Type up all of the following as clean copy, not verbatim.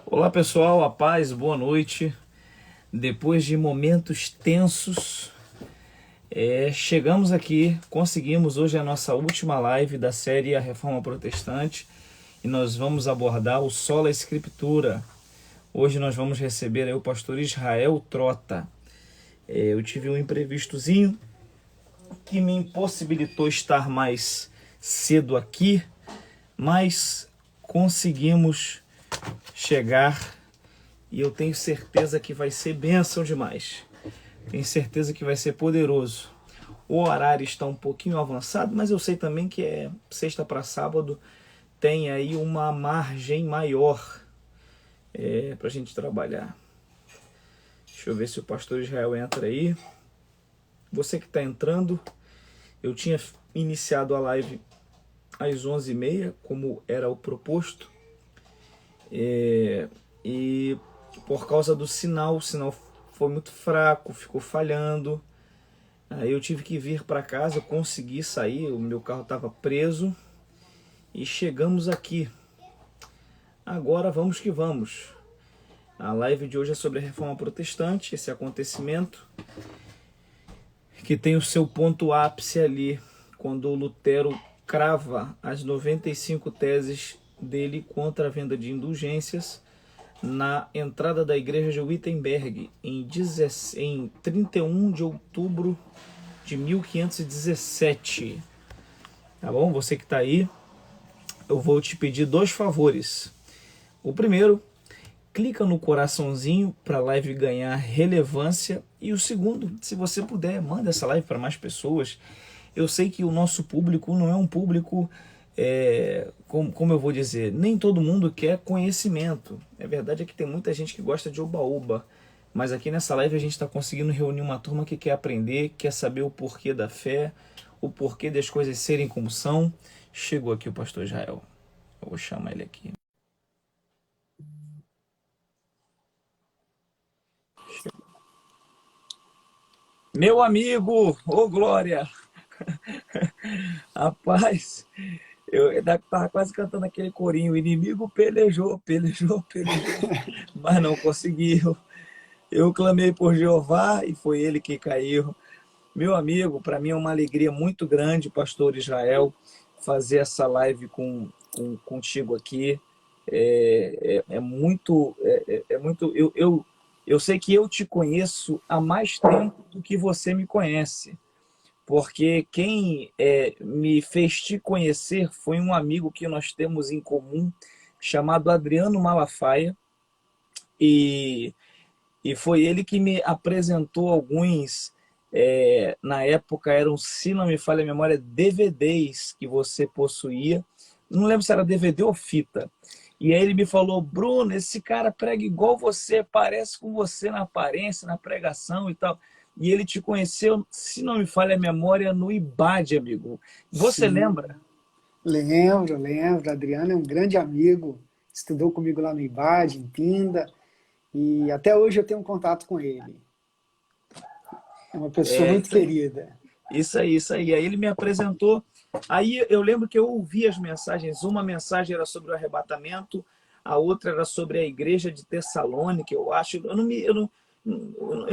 Olá pessoal, a paz, boa noite. Depois de momentos tensos, chegamos aqui, conseguimos hoje a nossa última live da série A Reforma Protestante e nós vamos abordar o Sola Escritura. Hoje nós vamos receber aí o pastor Israel Trota. Eu tive um imprevistozinho que me impossibilitou estar mais cedo aqui, mas conseguimos chegar e eu tenho certeza que vai ser bênção demais. Tenho certeza que vai ser poderoso. O horário está um pouquinho avançado, mas eu sei também que é sexta para sábado, tem aí uma margem maior para a gente trabalhar. Deixa eu ver se o pastor Israel entra aí. Você que está entrando, eu tinha iniciado a live às 11h30, como era o proposto. E por causa do sinal, o sinal foi muito fraco, ficou falhando. Aí eu tive que vir para casa, eu consegui sair, o meu carro estava preso e chegamos aqui. Agora vamos que vamos. A live de hoje é sobre a Reforma Protestante, esse acontecimento que tem o seu ponto ápice ali, quando o Lutero crava as 95 teses dele contra a venda de indulgências na entrada da igreja de Wittenberg em 31 de outubro de 1517. Tá bom? Você que está aí, eu vou te pedir dois favores. O primeiro, clica no coraçãozinho para a live ganhar relevância. E o segundo, se você puder, manda essa live para mais pessoas. Eu sei que o nosso público não é um público, como eu vou dizer, nem todo mundo quer conhecimento. A verdade é que tem muita gente que gosta de oba-oba. Mas aqui nessa live a gente está conseguindo reunir uma turma que quer aprender, quer saber o porquê da fé, o porquê das coisas serem como são. Chegou aqui o pastor Israel. Eu vou chamar ele aqui. Meu amigo, ô Glória! Rapaz, eu tava quase cantando aquele corinho, o inimigo pelejou, pelejou, pelejou, mas não conseguiu. Eu clamei por Jeová e foi ele que caiu. Meu amigo, para mim é uma alegria muito grande, pastor Israel, fazer essa live contigo aqui. É muito. Eu sei que eu te conheço há mais tempo do que você me conhece. Porque quem me fez te conhecer foi um amigo que nós temos em comum, chamado Adriano Malafaia, e, e foi ele que me apresentou alguns, na época eram, se não me falha a memória, DVDs que você possuía, não lembro se era DVD ou fita, e aí ele me falou: Bruno, esse cara prega igual você, parece com você na aparência, na pregação e tal. E ele te conheceu, se não me falha a memória, no IBAD, amigo. Você Sim, lembra? lembro, lembro. Adriano é um grande amigo, estudou comigo lá no IBAD, em Pinda, e até hoje eu tenho um contato com ele. É uma pessoa É muito isso aí. querida. Isso aí, isso aí. Aí ele me apresentou. Aí eu lembro que eu ouvi as mensagens. Uma mensagem era sobre o arrebatamento, a outra era sobre a igreja de Tessalônica, eu acho. Eu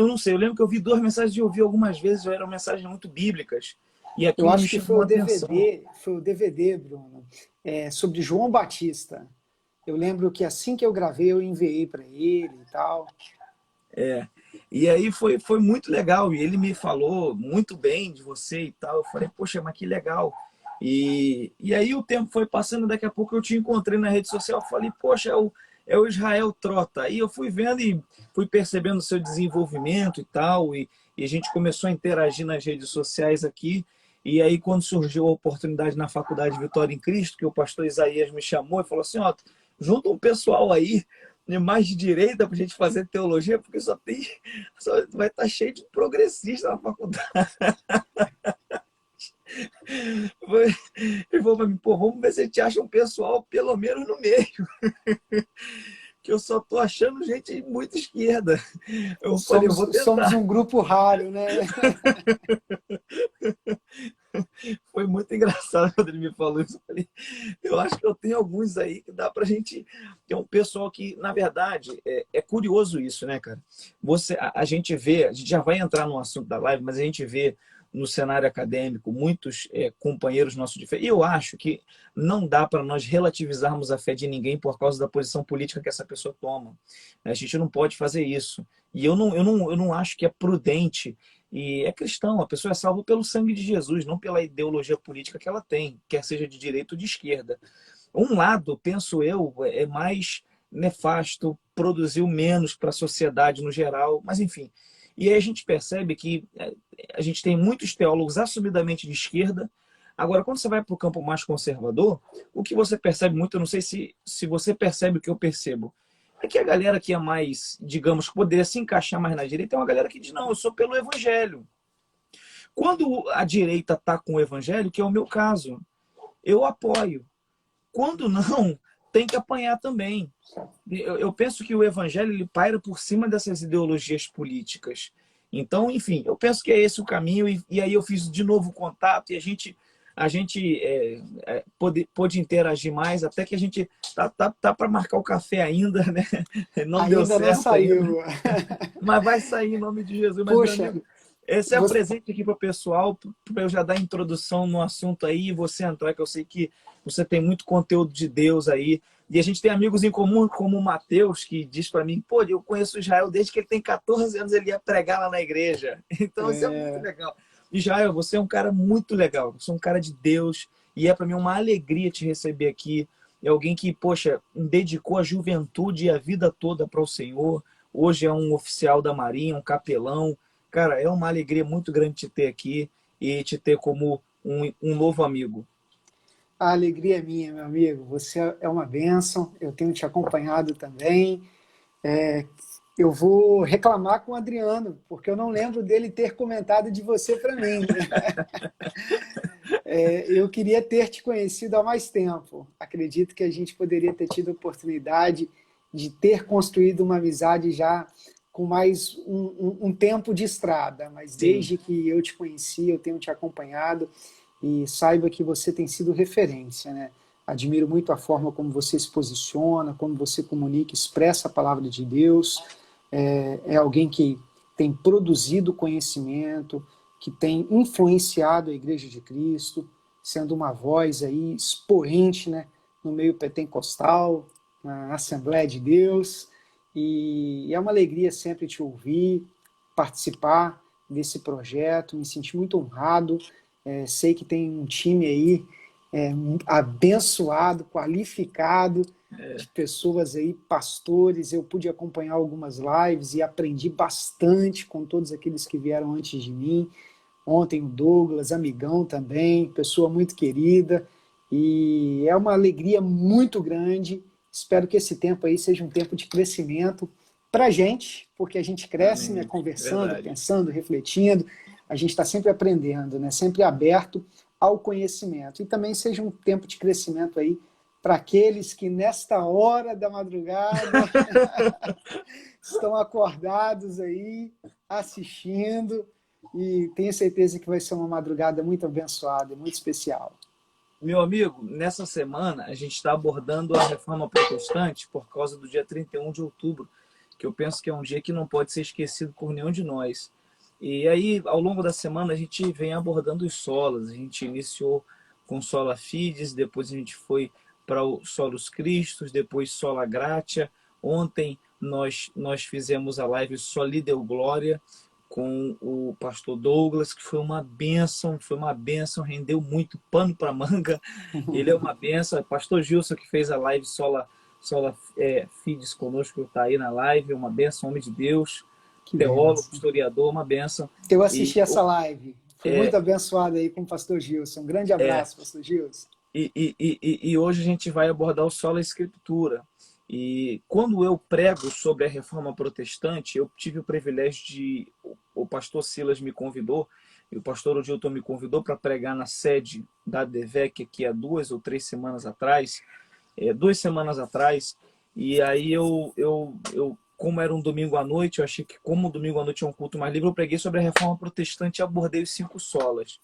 não sei. Eu lembro que eu vi duas mensagens e ouvi algumas vezes, eram mensagens muito bíblicas. E Eu aquilo me acho que chamou a atenção. foi o DVD, Bruno, sobre João Batista. Eu lembro que assim que eu gravei, eu enviei para ele e tal. E aí foi muito legal. E ele me falou muito bem de você e tal. Eu falei: poxa, mas que legal. E aí o tempo foi passando, daqui a pouco eu te encontrei na rede social. Eu falei: poxa, é o Israel Trota. Aí eu fui vendo e fui percebendo o seu desenvolvimento e tal. E a gente começou a interagir nas redes sociais aqui. E aí, quando surgiu a oportunidade na Faculdade Vitória em Cristo, que o pastor Isaías me chamou e falou assim: ó, junta um pessoal aí, mais de direita, para a gente fazer teologia, porque só vai estar cheio de progressista na faculdade. Ele falou para mim: pô, vamos ver se a gente acha um pessoal pelo menos no meio, que eu só tô achando gente muito esquerda. Eu falei: eu vou Somos tentar. um grupo raro, né? Foi muito engraçado quando ele me falou isso. Eu falei, eu acho que eu tenho alguns aí que dá pra gente. Tem um pessoal que, na verdade, é curioso isso, né, cara? A gente vê, a gente já vai entrar no assunto da live, mas a gente vê no cenário acadêmico muitos companheiros nossos de fé. E eu acho que não dá para nós relativizarmos a fé de ninguém por causa da posição política que essa pessoa toma. A gente não pode fazer isso. E eu não acho que é prudente. E é cristão, a pessoa é salva pelo sangue de Jesus, não pela ideologia política que ela tem, quer seja de direita ou de esquerda. Um lado, penso eu, é mais nefasto, produziu menos para a sociedade no geral, mas enfim. E aí a gente percebe que a gente tem muitos teólogos assumidamente de esquerda. Agora, quando você vai para o campo mais conservador, o que você percebe muito, eu não sei se você percebe o que eu percebo, é que a galera que é mais, digamos, que poderia se encaixar mais na direita, é uma galera que diz, não, eu sou pelo evangelho. Quando a direita está com o evangelho, que é o meu caso, eu apoio. Quando não, tem que apanhar também. Eu penso que o evangelho ele paira por cima dessas ideologias políticas. Então, enfim, eu penso que é esse o caminho. E aí eu fiz de novo contato e a gente pôde interagir mais, até que a gente tá para marcar o café ainda, né? Não deu Ainda não certo ainda, saiu. mas vai sair em nome de Jesus. Mas, meu Poxa, amigo, esse é o você... presente aqui para o pessoal, para eu já dar a introdução no assunto aí e você entrar, que eu sei que você tem muito conteúdo de Deus aí. E a gente tem amigos em comum, como o Matheus, que diz para mim, pô, eu conheço o Israel desde que ele tem 14 anos, ele ia pregar lá na igreja. Então, isso é muito É... legal. Israel, você é um cara muito legal, você é um cara de Deus, e é para mim uma alegria te receber aqui. É alguém que, poxa, dedicou a juventude e a vida toda para o Senhor. Hoje é um oficial da Marinha, um capelão. Cara, é uma alegria muito grande te ter aqui e te ter como um novo amigo. A alegria é minha, meu amigo. Você é uma bênção. Eu tenho te acompanhado também. É, eu vou reclamar com o Adriano, porque eu não lembro dele ter comentado de você para mim. Eu queria ter te conhecido há mais tempo. Acredito que a gente poderia ter tido a oportunidade de ter construído uma amizade já com mais um tempo de estrada, mas Sim, desde que eu te conheci, eu tenho te acompanhado e saiba que você tem sido referência, né? Admiro muito a forma como você se posiciona, como você comunica, expressa a palavra de Deus. É alguém que tem produzido conhecimento, que tem influenciado a Igreja de Cristo, sendo uma voz aí expoente, né, no meio pentecostal, na Assembleia de Deus. E é uma alegria sempre te ouvir, participar desse projeto, me senti muito honrado. Sei que tem um time aí abençoado, qualificado, de pessoas aí, pastores. Eu pude acompanhar algumas lives e aprendi bastante com todos aqueles que vieram antes de mim. Ontem o Douglas, amigão também, pessoa muito querida. E é uma alegria muito grande. Espero que esse tempo aí seja um tempo de crescimento para a gente, porque a gente cresce, né, amém. conversando, Verdade. pensando, refletindo. A gente está sempre aprendendo, né, sempre aberto ao conhecimento. E também seja um tempo de crescimento aí para aqueles que nesta hora da madrugada estão acordados aí, assistindo, e tenho certeza que vai ser uma madrugada muito abençoada, muito especial. Meu amigo, nessa semana a gente está abordando a reforma protestante por causa do dia 31 de outubro, que eu penso que é um dia que não pode ser esquecido por nenhum de nós. E aí, ao longo da semana, a gente vem abordando os solas. A gente iniciou com sola fides, depois a gente foi para o solos Christus, depois sola gratia. Ontem nós fizemos a live Soli Deo Glória com o pastor Douglas, que foi uma bênção, rendeu muito pano para manga. Ele é uma bênção. Pastor Gilson, que fez a live Sola Fides conosco, está aí na live, uma bênção, homem de Deus, Que teólogo, benção. historiador, uma bênção. Eu E, assisti essa live, fui muito abençoado aí com o pastor Gilson. Um grande abraço, pastor Gilson. e hoje a gente vai abordar o Sola Escritura. E quando eu prego sobre a reforma protestante, eu tive o privilégio de... O pastor Silas me convidou, e o pastor Odilton me convidou para pregar na sede da ADVEC aqui há 2 ou 3 semanas atrás, 2 semanas atrás, e aí como era um domingo à noite, eu achei que como domingo à noite é um culto mais livre, eu preguei sobre a reforma protestante e abordei os 5 solas.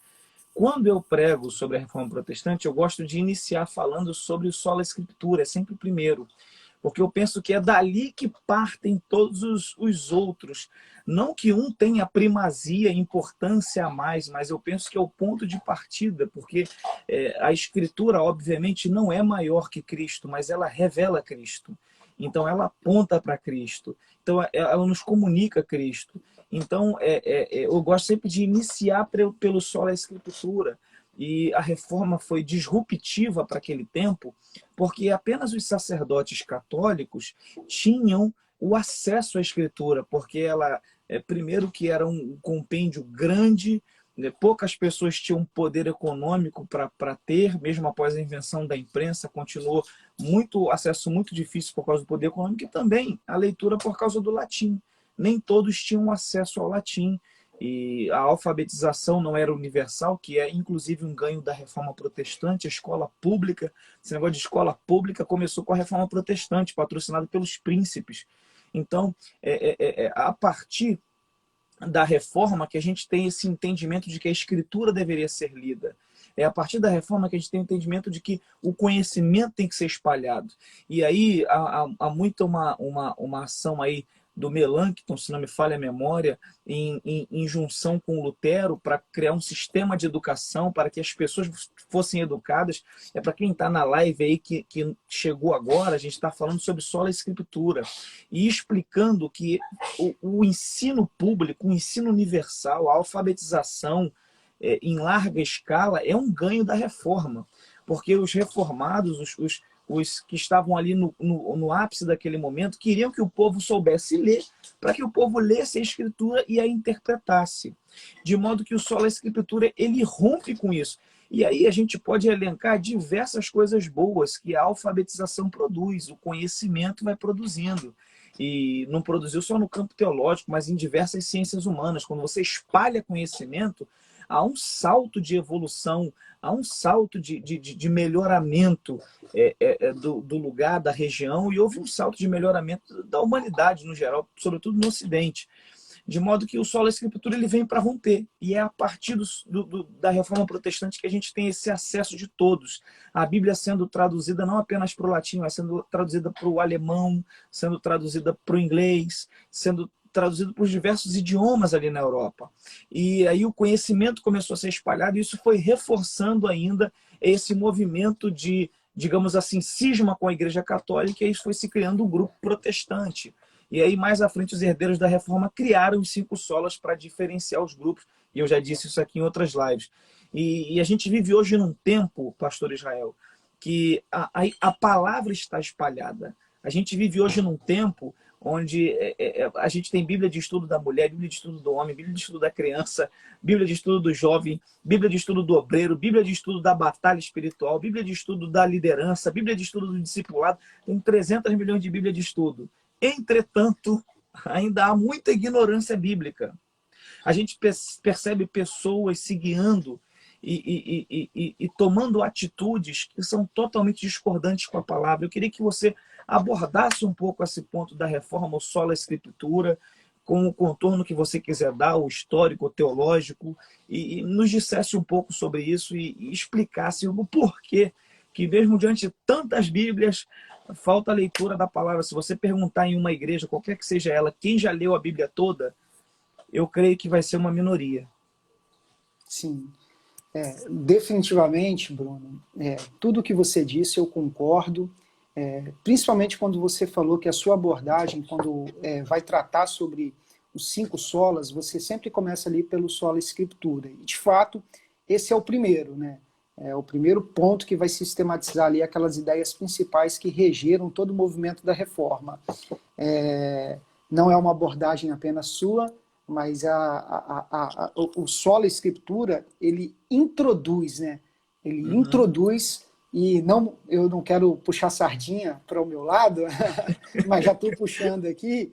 Quando eu prego sobre a Reforma Protestante, eu gosto de iniciar falando sobre o sola Escritura, é sempre o primeiro, porque eu penso que é dali que partem todos os outros. Não que um tenha primazia, importância a mais, mas eu penso que é o ponto de partida, porque a Escritura, obviamente, não é maior que Cristo, mas ela revela Cristo. Então, ela aponta para Cristo. Então, ela nos comunica Cristo. Então, eu gosto sempre de iniciar pelo sola Escritura. E a reforma foi disruptiva para aquele tempo, porque apenas os sacerdotes católicos tinham o acesso à Escritura, porque ela, primeiro que era um compêndio grande, né, poucas pessoas tinham poder econômico para ter, mesmo após a invenção da imprensa, continuou acesso muito difícil por causa do poder econômico e também a leitura por causa do latim. Nem todos tinham acesso ao latim. E a alfabetização não era universal, que é inclusive um ganho da Reforma Protestante, a escola pública. Esse negócio de escola pública começou com a Reforma Protestante, patrocinado pelos príncipes. Então, a partir da Reforma que a gente tem esse entendimento de que a Escritura deveria ser lida. É a partir da Reforma que a gente tem o entendimento de que o conhecimento tem que ser espalhado. E aí há muito uma ação aí do Melanchthon, se não me falha a memória, em junção com Lutero, para criar um sistema de educação para que as pessoas fossem educadas. É para quem está na live aí que chegou agora, a gente está falando sobre sola Escritura e explicando que o ensino público, o ensino universal, a alfabetização em larga escala é um ganho da reforma, porque os reformados, os que estavam ali no ápice daquele momento, queriam que o povo soubesse ler, para que o povo lesse a Escritura e a interpretasse. De modo que o sola Escritura, ele rompe com isso. E aí a gente pode elencar diversas coisas boas que a alfabetização produz, o conhecimento vai produzindo. E não produziu só no campo teológico, mas em diversas ciências humanas. Quando você espalha conhecimento, há um salto de evolução, há um salto de melhoramento do lugar, da região, e houve um salto de melhoramento da humanidade no geral, sobretudo no Ocidente. De modo que o sola Escritura ele vem para romper. E é a partir da Reforma Protestante que a gente tem esse acesso de todos. A Bíblia sendo traduzida não apenas para o latim, mas sendo traduzida para o alemão, sendo traduzida para o inglês, sendo traduzido para os diversos idiomas ali na Europa. E aí o conhecimento começou a ser espalhado e isso foi reforçando ainda esse movimento de, digamos assim, cisma com a Igreja Católica, e isso foi se criando um grupo protestante. E aí, mais à frente, os herdeiros da Reforma criaram os 5 solas para diferenciar os grupos, e eu já disse isso aqui em outras lives. E a gente vive hoje num tempo, pastor Israel, que a palavra está espalhada. A gente vive hoje num tempo onde a gente tem Bíblia de estudo da mulher, Bíblia de estudo do homem, Bíblia de estudo da criança, Bíblia de estudo do jovem, Bíblia de estudo do obreiro, Bíblia de estudo da batalha espiritual, Bíblia de estudo da liderança, Bíblia de estudo do discipulado. Tem 300 milhões de Bíblia de estudo. Entretanto, ainda há muita ignorância bíblica. A gente percebe pessoas se guiando e tomando atitudes que são totalmente discordantes com a palavra. Eu queria que você abordasse um pouco esse ponto da reforma, o sola Escritura, com o contorno que você quiser dar, o histórico, o teológico, e nos dissesse um pouco sobre isso e explicasse o porquê que mesmo diante de tantas Bíblias, falta a leitura da palavra. Se você perguntar em uma igreja, qualquer que seja ela, quem já leu a Bíblia toda, eu creio que vai ser uma minoria. Sim. Definitivamente, Bruno, tudo que você disse eu concordo, principalmente quando você falou que a sua abordagem, quando vai tratar sobre os 5 solas, você sempre começa ali pelo sola Escritura. E, de fato, esse é o primeiro, né? É o primeiro ponto que vai sistematizar ali aquelas ideias principais que regeram todo o movimento da reforma. Não é uma abordagem apenas sua, mas o sola Escritura, ele introduz, né? Ele introduz, e eu não quero puxar sardinha para o meu lado, mas já estou puxando aqui.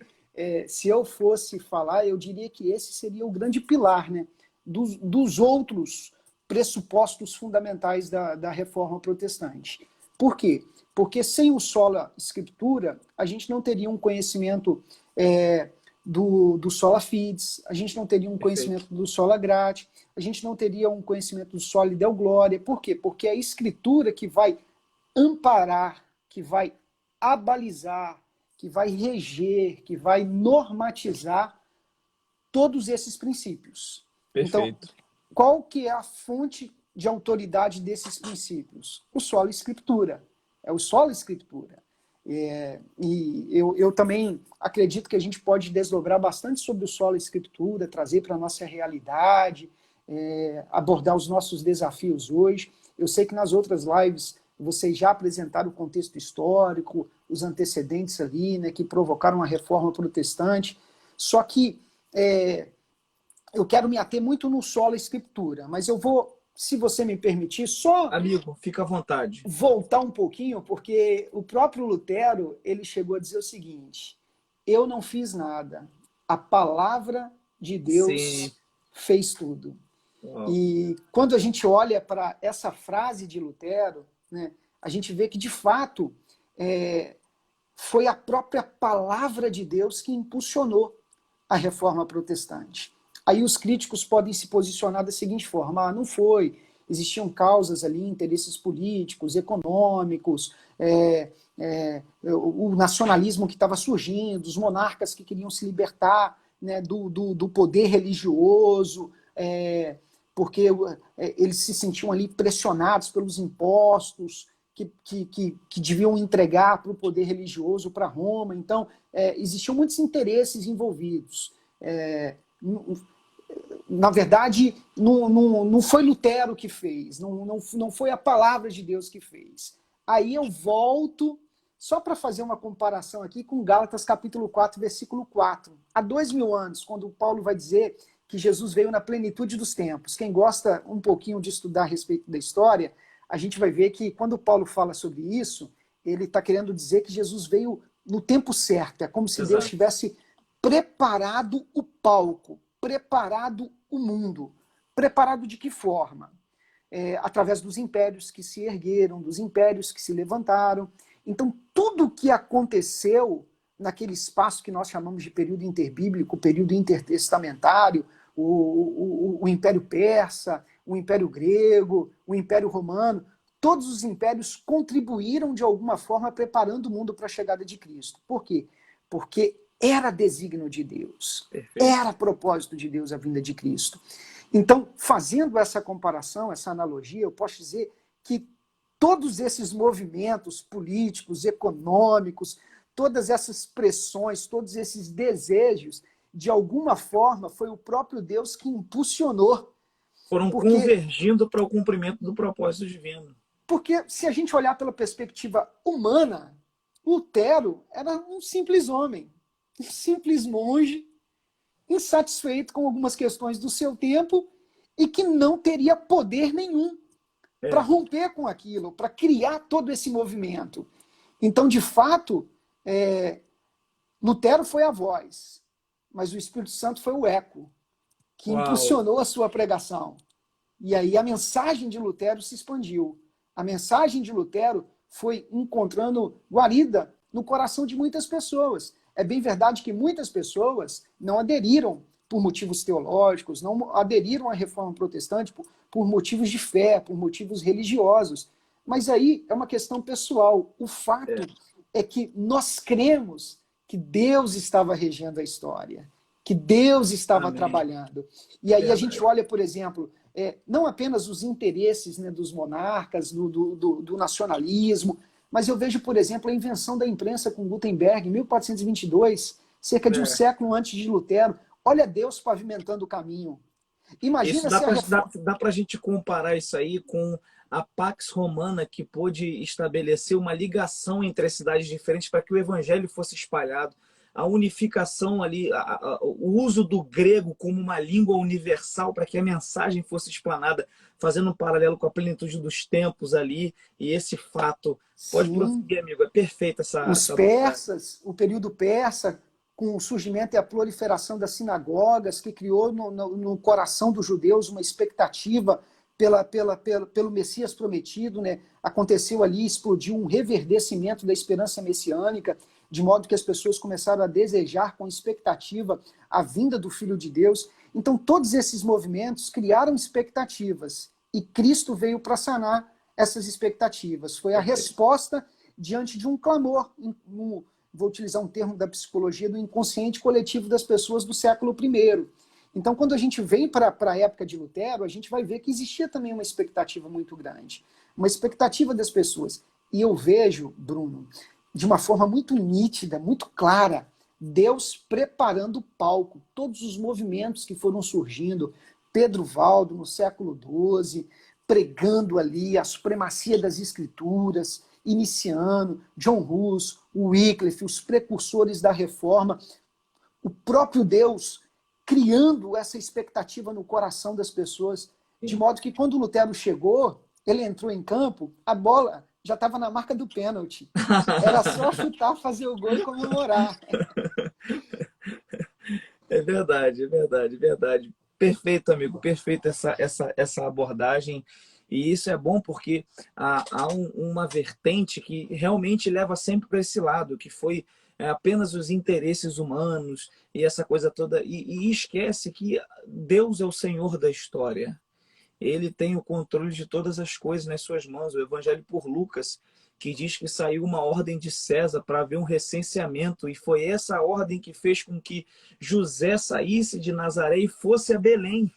Se eu fosse falar, eu diria que esse seria o grande pilar, né? Dos outros pressupostos fundamentais da reforma protestante. Por quê? Porque sem o sola Escritura, a gente não teria um conhecimento do sola fides, a gente não teria um Perfeito. conhecimento do sola gratia, a gente não teria um conhecimento do soli deo gloria. Por quê? Porque é a Escritura que vai amparar, que vai abalizar, que vai reger, que vai normatizar todos esses princípios. Então, Perfeito. qual que é a fonte de autoridade desses princípios? O sola escritura. É o sola escritura. E eu também acredito que a gente pode desdobrar bastante sobre o sola escritura, trazer para a nossa realidade, abordar os nossos desafios hoje. Eu sei que nas outras lives vocês já apresentaram o contexto histórico, os antecedentes ali, né, que provocaram a reforma protestante. Só que eu quero me ater muito no sola escritura, mas eu vou, se você me permitir, só Amigo, fica à vontade. voltar um pouquinho, porque o próprio Lutero, ele chegou a dizer o seguinte: eu não fiz nada, a palavra de Deus Sim. fez tudo. Uau. E quando a gente olha para essa frase de Lutero, né, a gente vê que, de fato, foi a própria palavra de Deus que impulsionou a reforma protestante. Aí os críticos podem se posicionar da seguinte forma: não foi, existiam causas ali, interesses políticos, econômicos, o nacionalismo que estava surgindo, os monarcas que queriam se libertar, né, do poder religioso, porque eles se sentiam ali pressionados pelos impostos que deviam entregar para o poder religioso, para Roma. Então, existiam muitos interesses envolvidos. Na verdade, não foi Lutero que fez, não foi a palavra de Deus que fez. Aí eu volto, só para fazer uma comparação aqui com Gálatas capítulo 4, versículo 4. Há 2000 anos, quando Paulo vai dizer que Jesus veio na plenitude dos tempos. Quem gosta um pouquinho de estudar a respeito da história, a gente vai ver que quando Paulo fala sobre isso, ele está querendo dizer que Jesus veio no tempo certo. É como se Exato. Deus tivesse preparado o palco, preparado o mundo. Preparado de que forma? Através dos impérios que se ergueram, dos impérios que se levantaram. Então, tudo o que aconteceu naquele espaço que nós chamamos de período interbíblico, período intertestamentário, o Império Persa, o Império Grego, o Império Romano, todos os impérios contribuíram de alguma forma preparando o mundo para a chegada de Cristo. Por quê? Porque era desígnio de Deus, Perfeito. era propósito de Deus a vinda de Cristo. Então, fazendo essa comparação, essa analogia, eu posso dizer que todos esses movimentos políticos, econômicos, todas essas pressões, todos esses desejos, de alguma forma, foi o próprio Deus que impulsionou. Foram convergindo para o cumprimento do propósito divino. Porque se a gente olhar pela perspectiva humana, Lutero era um simples homem, um simples monge, insatisfeito com algumas questões do seu tempo e que não teria poder nenhum para romper com aquilo, para criar todo esse movimento. Então, de fato, Lutero foi a voz, mas o Espírito Santo foi o eco que impulsionou a sua pregação. E aí a mensagem de Lutero se expandiu. A mensagem de Lutero foi encontrando guarida no coração de muitas pessoas. É bem verdade que muitas pessoas não aderiram por motivos teológicos, não aderiram à reforma protestante por motivos de fé, por motivos religiosos. Mas aí é uma questão pessoal. O fato é que nós cremos que Deus estava regendo a história, que Deus estava trabalhando. E aí a gente olha, por exemplo, não apenas os interesses, né, dos monarcas, do nacionalismo, mas eu vejo, por exemplo, a invenção da imprensa com Gutenberg, em 1422, cerca de um século antes de Lutero. Olha Deus pavimentando o caminho. Imagina se dá para a gente comparar isso aí com a Pax Romana, que pôde estabelecer uma ligação entre as cidades diferentes para que o evangelho fosse espalhado. A unificação ali, o uso do grego como uma língua universal para que a mensagem fosse explanada, fazendo um paralelo com a plenitude dos tempos ali, e esse fato. Pode prosseguir, amigo, é perfeita essa... Os persas, o período persa, com o surgimento e a proliferação das sinagogas, que criou no coração dos judeus uma expectativa pelo Messias prometido, né? Aconteceu ali, explodiu um reverdecimento da esperança messiânica, de modo que as pessoas começaram a desejar com expectativa a vinda do Filho de Deus. Então, todos esses movimentos criaram expectativas e Cristo veio para sanar essas expectativas. Foi a resposta diante de um clamor, vou utilizar um termo da psicologia, do inconsciente coletivo das pessoas do século I. Então, quando a gente vem para a época de Lutero, a gente vai ver que existia também uma expectativa muito grande, uma expectativa das pessoas. E eu vejo, Bruno, de uma forma muito nítida, muito clara, Deus preparando o palco, todos os movimentos que foram surgindo, Pedro Valdo, no século XII, pregando ali a supremacia das escrituras, Iniciano, John Hus, Wycliffe, os precursores da reforma, o próprio Deus criando essa expectativa no coração das pessoas, de modo que quando Lutero chegou, ele entrou em campo, a bola já estava na marca do pênalti. Era só chutar, fazer o gol e comemorar. É verdade, é verdade, é verdade. Perfeito, amigo, perfeito essa abordagem. E isso é bom porque há uma vertente que realmente leva sempre para esse lado, que foi apenas os interesses humanos e essa coisa toda. E esquece que Deus é o Senhor da história. Ele tem o controle de todas as coisas nas suas mãos. O Evangelho por Lucas, que diz que saiu uma ordem de César para haver um recenseamento, e foi essa ordem que fez com que José saísse de Nazaré e fosse a Belém,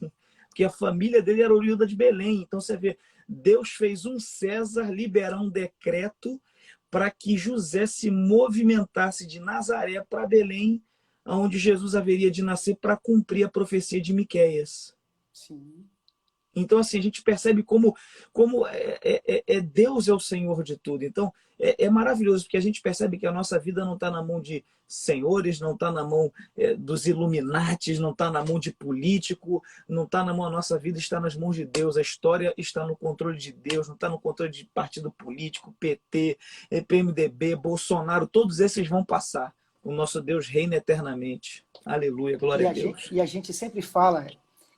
porque a família dele era oriunda de Belém. Então você vê, Deus fez um César liberar um decreto para que José se movimentasse de Nazaré para Belém, onde Jesus haveria de nascer, para cumprir a profecia de Miqueias. Sim. Então, assim, a gente percebe como Deus é o Senhor de tudo. Então, é maravilhoso, porque a gente percebe que a nossa vida não está na mão de senhores, não está na mão dos Illuminatis, não está na mão de político, não está na mão, a nossa vida está nas mãos de Deus. A história está no controle de Deus, não está no controle de partido político, PT, PMDB, Bolsonaro, todos esses vão passar. O nosso Deus reina eternamente. Aleluia, glória a Deus. E a gente sempre fala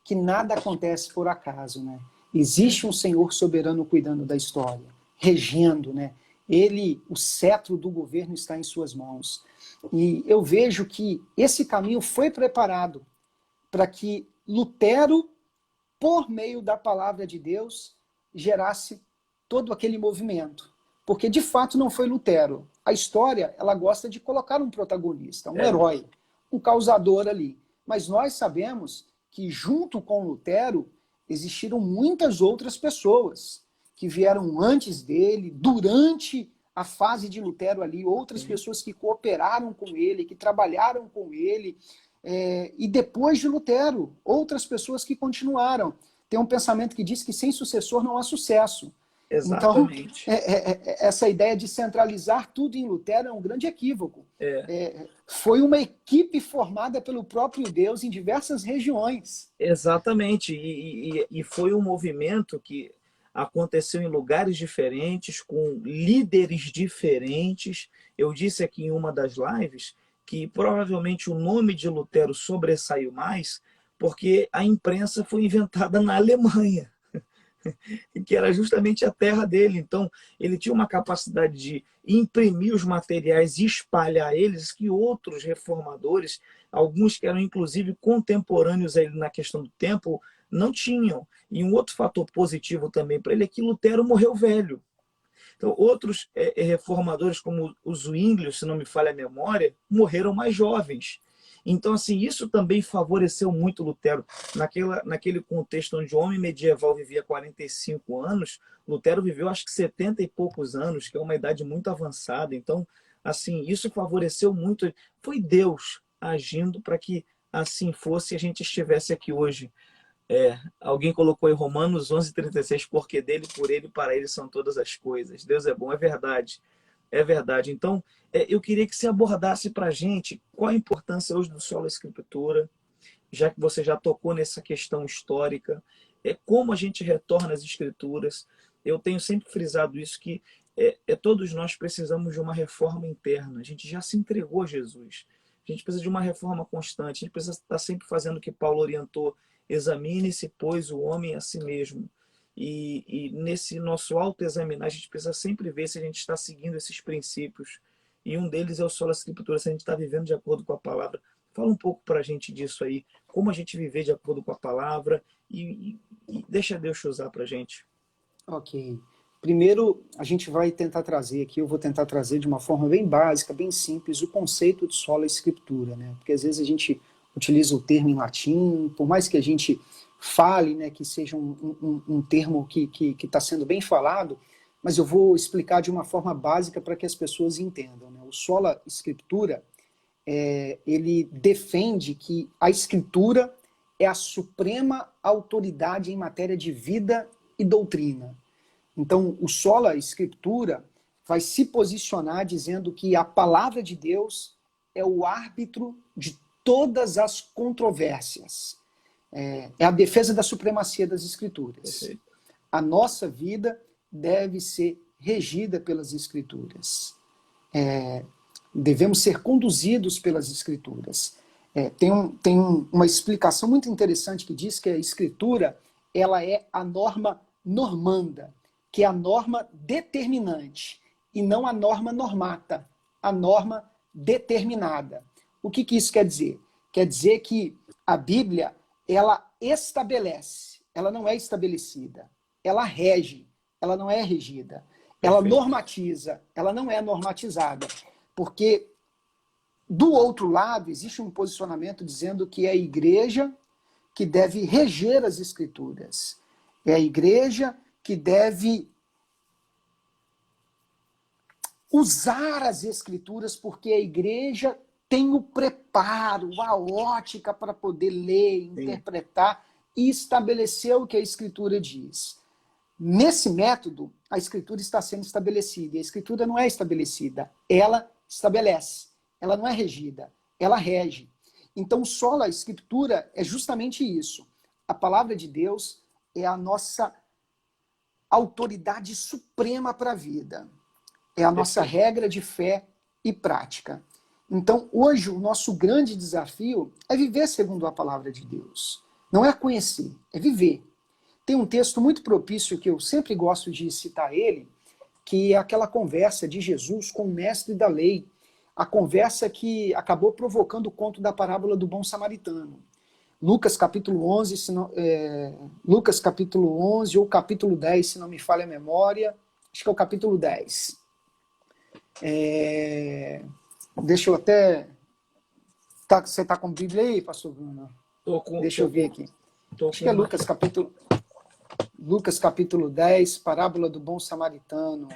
que nada acontece por acaso, né? Existe um Senhor soberano cuidando da história, regendo, né? Ele, o cetro do governo está em suas mãos. E eu vejo que esse caminho foi preparado para que Lutero, por meio da palavra de Deus, gerasse todo aquele movimento. Porque, de fato, não foi Lutero. A história, ela gosta de colocar um protagonista, um herói, um causador ali. Mas nós sabemos que, junto com Lutero, existiram muitas outras pessoas que vieram antes dele, durante a fase de Lutero ali, outras pessoas que cooperaram com ele, que trabalharam com ele, e depois de Lutero, outras pessoas que continuaram. Tem um pensamento que diz que sem sucessor não há sucesso. Exatamente. Então, essa ideia de centralizar tudo em Lutero é um grande equívoco. Foi uma equipe formada pelo próprio Deus em diversas regiões. Exatamente. E foi um movimento que aconteceu em lugares diferentes, com líderes diferentes. Eu disse aqui em uma das lives que provavelmente o nome de Lutero sobressaiu mais porque a imprensa foi inventada na Alemanha, que era justamente a terra dele. Então, ele tinha uma capacidade de imprimir os materiais e espalhar eles que outros reformadores, alguns que eram inclusive contemporâneos a ele na questão do tempo, não tinham. E um outro fator positivo também para ele é que Lutero morreu velho. Então, outros reformadores, como o Zwinglio, se não me falha a memória, morreram mais jovens. Então, assim, isso também favoreceu muito Lutero. Naquele contexto onde o homem medieval vivia 45 anos, Lutero viveu acho que 70 e poucos anos, que é uma idade muito avançada. Então, assim, isso favoreceu muito. Foi Deus agindo para que assim fosse e a gente estivesse aqui hoje. Alguém colocou em Romanos 11:36, porque dele, por ele, para ele são todas as coisas. Deus é bom, é verdade. É verdade. Então, eu queria que você abordasse para a gente qual a importância hoje do Sola Escritura, já que você já tocou nessa questão histórica, como a gente retorna às Escrituras. Eu tenho sempre frisado isso, que todos nós precisamos de uma reforma interna. A gente já se entregou a Jesus. A gente precisa de uma reforma constante. A gente precisa estar sempre fazendo o que Paulo orientou. Examine-se, pois, o homem a si mesmo. E nesse nosso autoexaminar, a gente precisa sempre ver se a gente está seguindo esses princípios e um deles é o Sola Escritura, se a gente está vivendo de acordo com a palavra. Fala um pouco para a gente disso aí, como a gente viver de acordo com a palavra, e deixa Deus te usar para a gente. Ok. Primeiro, a gente vai tentar trazer aqui, eu vou tentar trazer de uma forma bem básica, bem simples, o conceito de sola escritura, né? Porque às vezes a gente utiliza o termo em latim, por mais que a gente fale, né, que seja um termo que está sendo bem falado, mas eu vou explicar de uma forma básica para que as pessoas entendam, né? O sola escritura, ele defende que a escritura é a suprema autoridade em matéria de vida e doutrina. Então, o sola escritura vai se posicionar dizendo que a palavra de Deus é o árbitro de todas as controvérsias. É a defesa da supremacia das escrituras. Perfeito. A nossa vida deve ser regida pelas escrituras. Devemos ser conduzidos pelas escrituras. Tem uma explicação muito interessante que diz que a escritura ela é a norma normanda, que é a norma determinante, e não a norma normata, a norma determinada. O que isso quer dizer? Quer dizer que a Bíblia, ela estabelece, ela não é estabelecida, ela rege, ela não é regida. Ela Perfeito. normatiza, ela não é normatizada, porque do outro lado existe um posicionamento dizendo que é a igreja que deve reger as escrituras, é a igreja que deve usar as escrituras, porque a igreja tem o preparo, a ótica para poder ler, interpretar e estabelecer o que a escritura diz. Nesse método, a escritura está sendo estabelecida. E a escritura não é estabelecida, ela estabelece. Ela não é regida, ela rege. Então, sola escritura é justamente isso. A palavra de Deus é a nossa autoridade suprema para a vida. É a nossa regra de fé e prática. Então, hoje, o nosso grande desafio é viver segundo a palavra de Deus. Não é conhecer, é viver. Tem um texto muito propício que eu sempre gosto de citar ele, que é aquela conversa de Jesus com o mestre da lei. A conversa que acabou provocando o conto da parábola do bom samaritano. Lucas capítulo 11, Lucas capítulo 11 ou capítulo 10, se não me falha a memória. Acho que é o capítulo 10. Deixa eu até... Você está com a Bíblia aí, pastor Bruno? Deixa eu ver aqui. Acho que é Lucas capítulo 10, parábola do bom samaritano.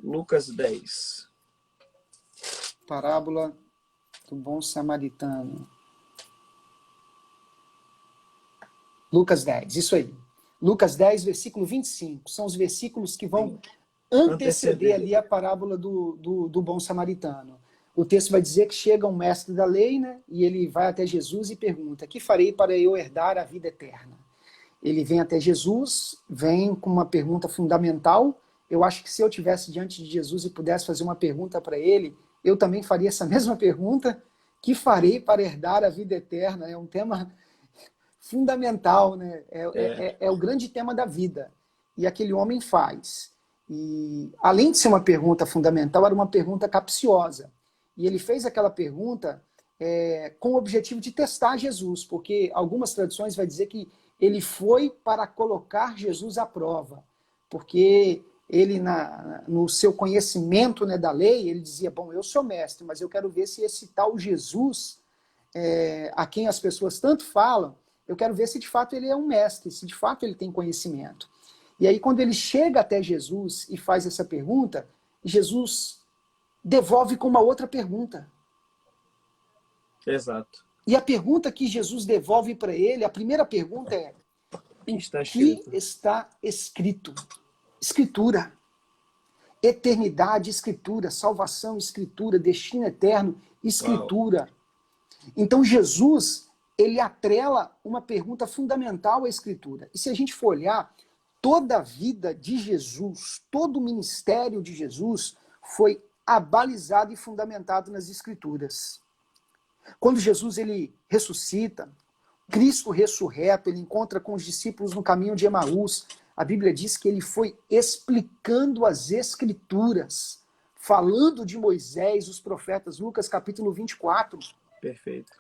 Lucas 10. Parábola do bom samaritano. Lucas 10, isso aí. Lucas 10, versículo 25. São os versículos que vão anteceder ali a parábola do bom samaritano. O texto vai dizer que chega um mestre da lei, né, e ele vai até Jesus e pergunta: que farei para eu herdar a vida eterna? Ele vem até Jesus, vem com uma pergunta fundamental. Eu acho que se eu estivesse diante de Jesus e pudesse fazer uma pergunta para ele, eu também faria essa mesma pergunta: que farei para herdar a vida eterna? É um tema fundamental, né? É o grande tema da vida. E aquele homem faz. E, além de ser uma pergunta fundamental, era uma pergunta capciosa. E ele fez aquela pergunta com o objetivo de testar Jesus, porque algumas tradições vai dizer que ele foi para colocar Jesus à prova, porque ele, no seu conhecimento, né, da lei, ele dizia: bom, eu sou mestre, mas eu quero ver se esse tal Jesus, a quem as pessoas tanto falam, eu quero ver se de fato ele é um mestre, se de fato ele tem conhecimento. E aí, quando ele chega até Jesus e faz essa pergunta, Jesus devolve com uma outra pergunta. Exato. E a pergunta que Jesus devolve para ele, a primeira pergunta é: o que está escrito? Escritura. Eternidade, escritura. Salvação, escritura. Destino eterno, escritura. Uau. Então Jesus, ele atrela uma pergunta fundamental à escritura. E se a gente for olhar, toda a vida de Jesus, todo o ministério de Jesus foi abalizado e fundamentado nas escrituras. Quando Jesus ele ressuscita, Cristo ressurreto, ele encontra com os discípulos no caminho de Emaús, a Bíblia diz que ele foi explicando as escrituras, falando de Moisés, os profetas, Lucas capítulo 24. Perfeito.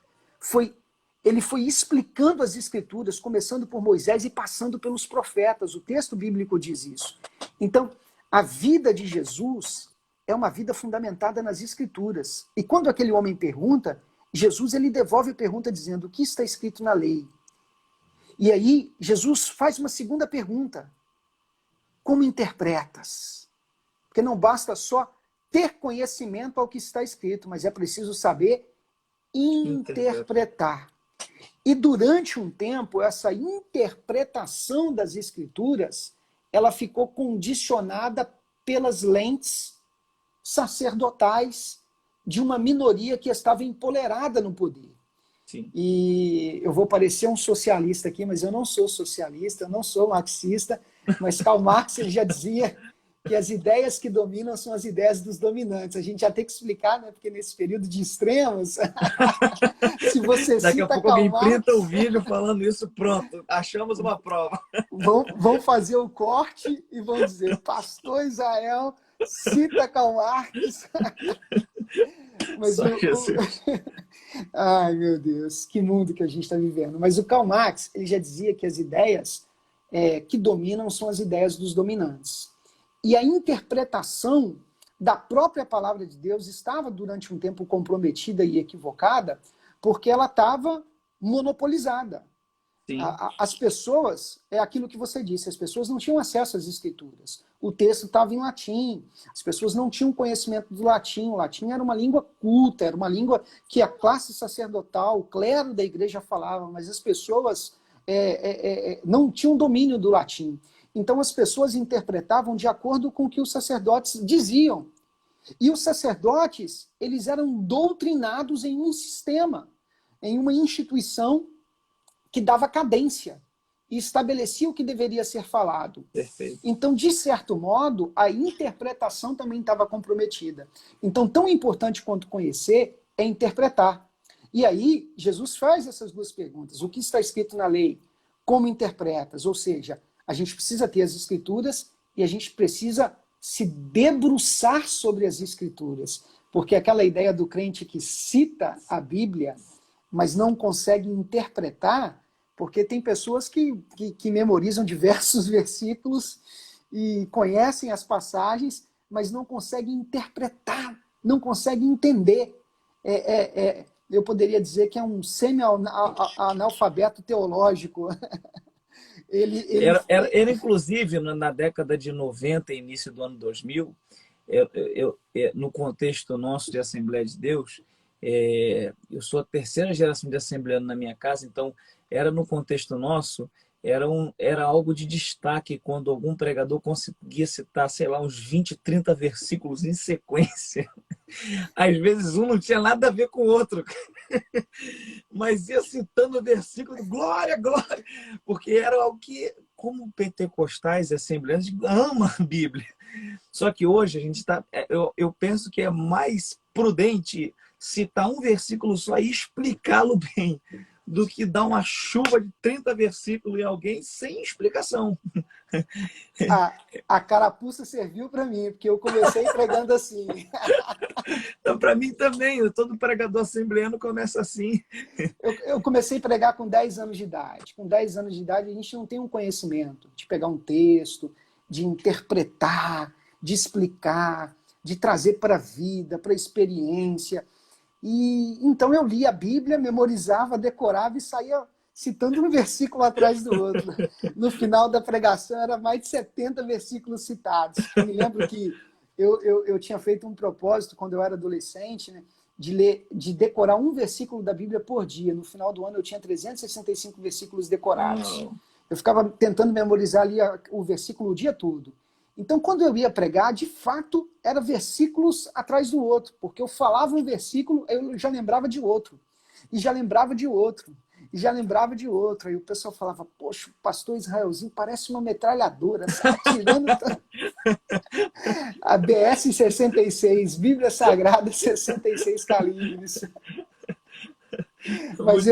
Ele foi explicando as escrituras, começando por Moisés e passando pelos profetas. O texto bíblico diz isso. Então, a vida de Jesus é uma vida fundamentada nas escrituras. E quando aquele homem pergunta, Jesus ele devolve a pergunta dizendo: o que está escrito na lei? E aí, Jesus faz uma segunda pergunta: como interpretas? Porque não basta só ter conhecimento ao que está escrito, mas é preciso saber interpretar. E durante um tempo, essa interpretação das escrituras, ela ficou condicionada pelas lentes sacerdotais de uma minoria que estava empolerada no poder. Sim. E eu vou parecer um socialista aqui, mas eu não sou socialista, eu não sou marxista, mas Karl Marx ele já dizia que as ideias que dominam são as ideias dos dominantes. A gente já tem que explicar, né? Porque nesse período de extremos, se você Daqui a cita pouco Karl alguém Marx, printa o vídeo falando isso, pronto, achamos uma prova. vão fazer o corte e vão dizer: Pastor Israel cita Karl Marx. Mas ai, meu Deus, que mundo que a gente está vivendo. Mas o Karl Marx ele já dizia que as ideias que dominam são as ideias dos dominantes. E a interpretação da própria palavra de Deus estava, durante um tempo, comprometida e equivocada, porque ela estava monopolizada. Sim. As pessoas, é aquilo que você disse, as pessoas não tinham acesso às escrituras. O texto estava em latim, as pessoas não tinham conhecimento do latim. O latim era uma língua culta, era uma língua que a classe sacerdotal, o clero da igreja falava, mas as pessoas não tinham domínio do latim. Então as pessoas interpretavam de acordo com o que os sacerdotes diziam. E os sacerdotes, eles eram doutrinados em um sistema, em uma instituição que dava cadência e estabelecia o que deveria ser falado. Perfeito. Então, de certo modo, a interpretação também estava comprometida. Então, tão importante quanto conhecer é interpretar. E aí, Jesus faz essas duas perguntas. O que está escrito na lei? Como interpretas? Ou seja, a gente precisa ter as escrituras e a gente precisa se debruçar sobre as escrituras. Porque aquela ideia do crente que cita a Bíblia, mas não consegue interpretar, porque tem pessoas que memorizam diversos versículos e conhecem as passagens, mas não conseguem interpretar, não conseguem entender. Eu poderia dizer que é um semi-analfabeto teológico. Era, inclusive, na década de 90, início do ano 2000, no contexto nosso de Assembleia de Deus, eu sou a terceira geração de assembleano na minha casa, então era no contexto nosso, era algo de destaque quando algum pregador conseguia citar, sei lá, uns 20, 30 versículos em sequência. Às vezes um não tinha nada a ver com o outro, mas ia citando o versículo, glória, glória, porque era algo que, como pentecostais e assembleanos, ama a Bíblia. Só que hoje a gente está, eu penso que é mais prudente citar um versículo só e explicá-lo bem, do que dar uma chuva de 30 versículos em alguém sem explicação. A carapuça serviu para mim, porque eu comecei pregando assim. Então, para mim também, todo pregador assembleano começa assim. Eu comecei a pregar com 10 anos de idade. Com 10 anos de idade, a gente não tem um conhecimento de pegar um texto, de interpretar, de explicar, de trazer para a vida, para a experiência. E então eu lia a Bíblia, memorizava, decorava e saía citando um versículo atrás do outro. No final da pregação era mais de 70 versículos citados. Eu me lembro que eu tinha feito um propósito quando eu era adolescente, né, de decorar um versículo da Bíblia por dia. No final do ano eu tinha 365 versículos decorados. Eu ficava tentando memorizar ali o versículo o dia todo. Então, quando eu ia pregar, de fato, eram versículos atrás do outro, porque eu falava um versículo, eu já lembrava de outro, e já lembrava de outro, e já lembrava de outro. Aí o pessoal falava: poxa, o pastor Israelzinho parece uma metralhadora, sai atirando a BS 66, Bíblia Sagrada 66 calibres. Mas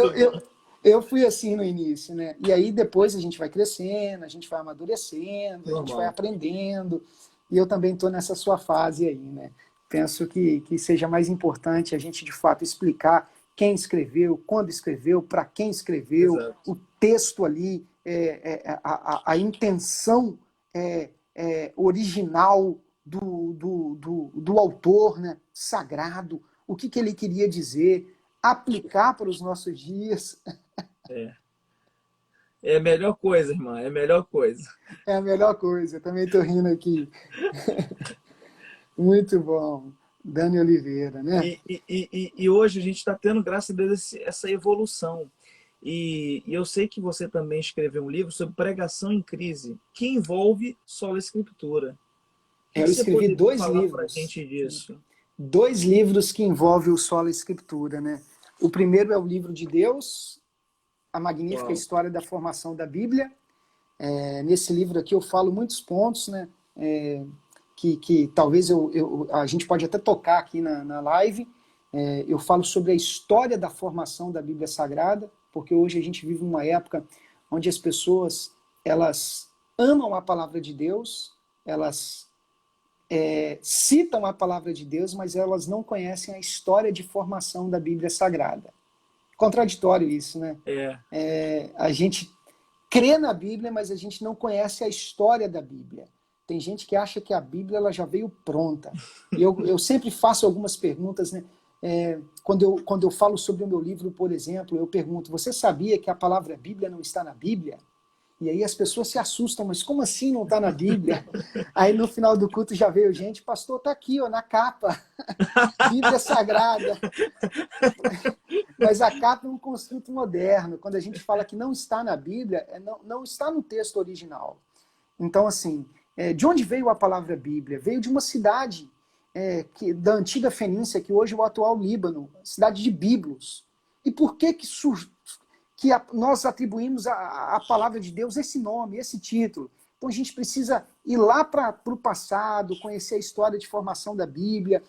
eu fui assim no início, né? E aí depois a gente vai crescendo, a gente vai amadurecendo, a gente vai aprendendo. E eu também estou nessa sua fase aí, né? penso que seja mais importante a gente, de fato, explicar quem escreveu, quando escreveu, para quem escreveu, Exato. o texto ali, a intenção original do autor, né, sagrado, o que ele queria dizer, aplicar para os nossos dias. É. É a melhor coisa, irmã, é a melhor coisa. É a melhor coisa. Eu também estou rindo aqui. Muito bom. Dani Oliveira, né? E hoje a gente está tendo, graças a Deus, essa evolução. E eu sei que você também escreveu um livro sobre pregação em crise, que envolve sola escritura. O que Eu você escrevi poderia dois falar para a livros. gente disso? Dois livros que envolvem o sola escritura, né? O primeiro é o livro de Deus, a magnífica Uau. história da formação da Bíblia. Nesse livro aqui eu falo muitos pontos, né? Que talvez a gente pode até tocar aqui na live. Eu falo sobre a história da formação da Bíblia Sagrada, porque hoje a gente vive numa época onde as pessoas elas amam a palavra de Deus, elas citam a palavra de Deus, mas elas não conhecem a história de formação da Bíblia Sagrada. Contraditório isso, né? É, A gente crê na Bíblia, mas a gente não conhece a história da Bíblia. Tem gente que acha que a Bíblia ela já veio pronta. E eu sempre faço algumas perguntas, né? Quando eu falo sobre o meu livro, por exemplo, eu pergunto: você sabia que a palavra Bíblia não está na Bíblia? E aí as pessoas se assustam, mas como assim não está na Bíblia? Aí no final do culto já veio gente: pastor, está aqui, ó, na capa, Bíblia Sagrada. Mas a capa é um construto moderno. Quando a gente fala que não está na Bíblia, não está no texto original. Então, assim, de onde veio a palavra Bíblia? Veio de uma cidade da antiga Fenícia, que hoje é o atual Líbano, cidade de Biblos. E por que nós atribuímos à palavra de Deus esse nome, esse título? Então a gente precisa ir lá para o passado, conhecer a história de formação da Bíblia.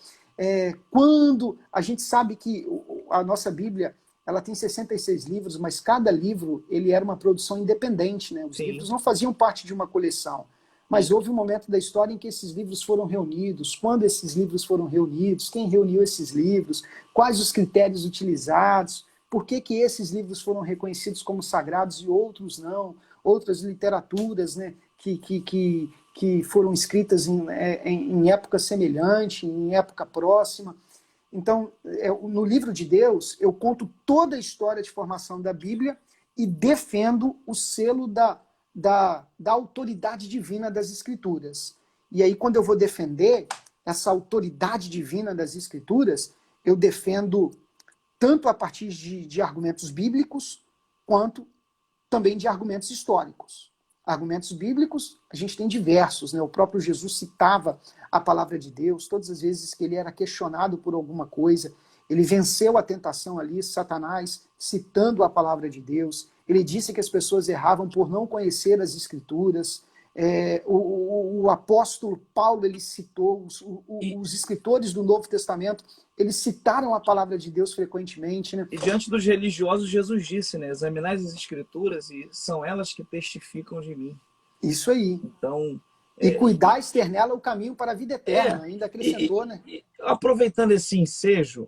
Quando a gente sabe que a nossa Bíblia ela tem 66 livros, mas cada livro ele era uma produção independente, né? Os sim. livros não faziam parte de uma coleção. Mas houve um momento da história em que esses livros foram reunidos, quando esses livros foram reunidos, quem reuniu esses livros, quais os critérios utilizados, por que esses livros foram reconhecidos como sagrados e outros não, outras literaturas, né, que foram escritas em época semelhante, em época próxima. Então, no livro de Deus, eu conto toda a história de formação da Bíblia e defendo o selo da autoridade divina das Escrituras. E aí, quando eu vou defender essa autoridade divina das Escrituras, eu defendo tanto a partir de argumentos bíblicos, quanto também de argumentos históricos. Argumentos bíblicos, a gente tem diversos, né? O próprio Jesus citava a palavra de Deus, todas as vezes que ele era questionado por alguma coisa, ele venceu a tentação ali, Satanás, citando a palavra de Deus. Ele disse que as pessoas erravam por não conhecer as Escrituras. O apóstolo Paulo, ele citou, os escritores do Novo Testamento, eles citaram a palavra de Deus frequentemente, né? E diante dos religiosos, Jesus disse, né? Examinai as escrituras e são elas que testificam de mim. Isso aí. Então, E cuidar, externela o caminho para a vida eterna, ainda e, acrescentou, né? aproveitando esse ensejo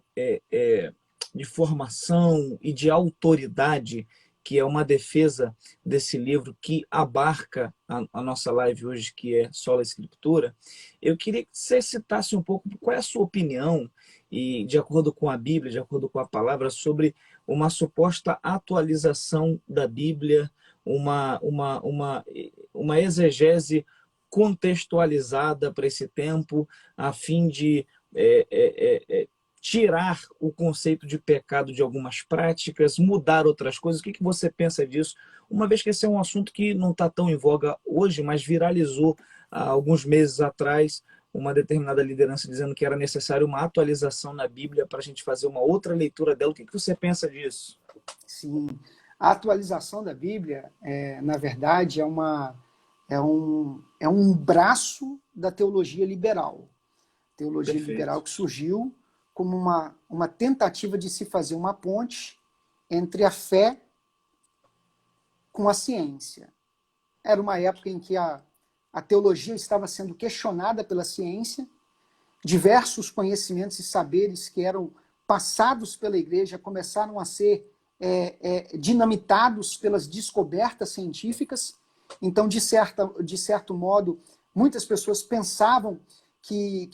de formação e de autoridade, que é uma defesa desse livro que abarca a nossa live hoje, que é Sola Escritura, eu queria que você citasse um pouco qual é a sua opinião, e de acordo com a Bíblia, de acordo com a palavra, sobre uma suposta atualização da Bíblia, uma exegese contextualizada para esse tempo, a fim de tirar o conceito de pecado de algumas práticas, mudar outras coisas. O que você pensa disso? Uma vez que esse é um assunto que não está tão em voga hoje, mas viralizou há alguns meses atrás, uma determinada liderança dizendo que era necessário uma atualização na Bíblia para a gente fazer uma outra leitura dela. O que você pensa disso? Sim. A atualização da Bíblia, na verdade, é um braço da teologia liberal. Teologia liberal Perfeito. que surgiu como uma tentativa de se fazer uma ponte entre a fé com a ciência. Era uma época em que a teologia estava sendo questionada pela ciência, diversos conhecimentos e saberes que eram passados pela igreja começaram a ser dinamitados pelas descobertas científicas. Então, de certo modo, muitas pessoas pensavam que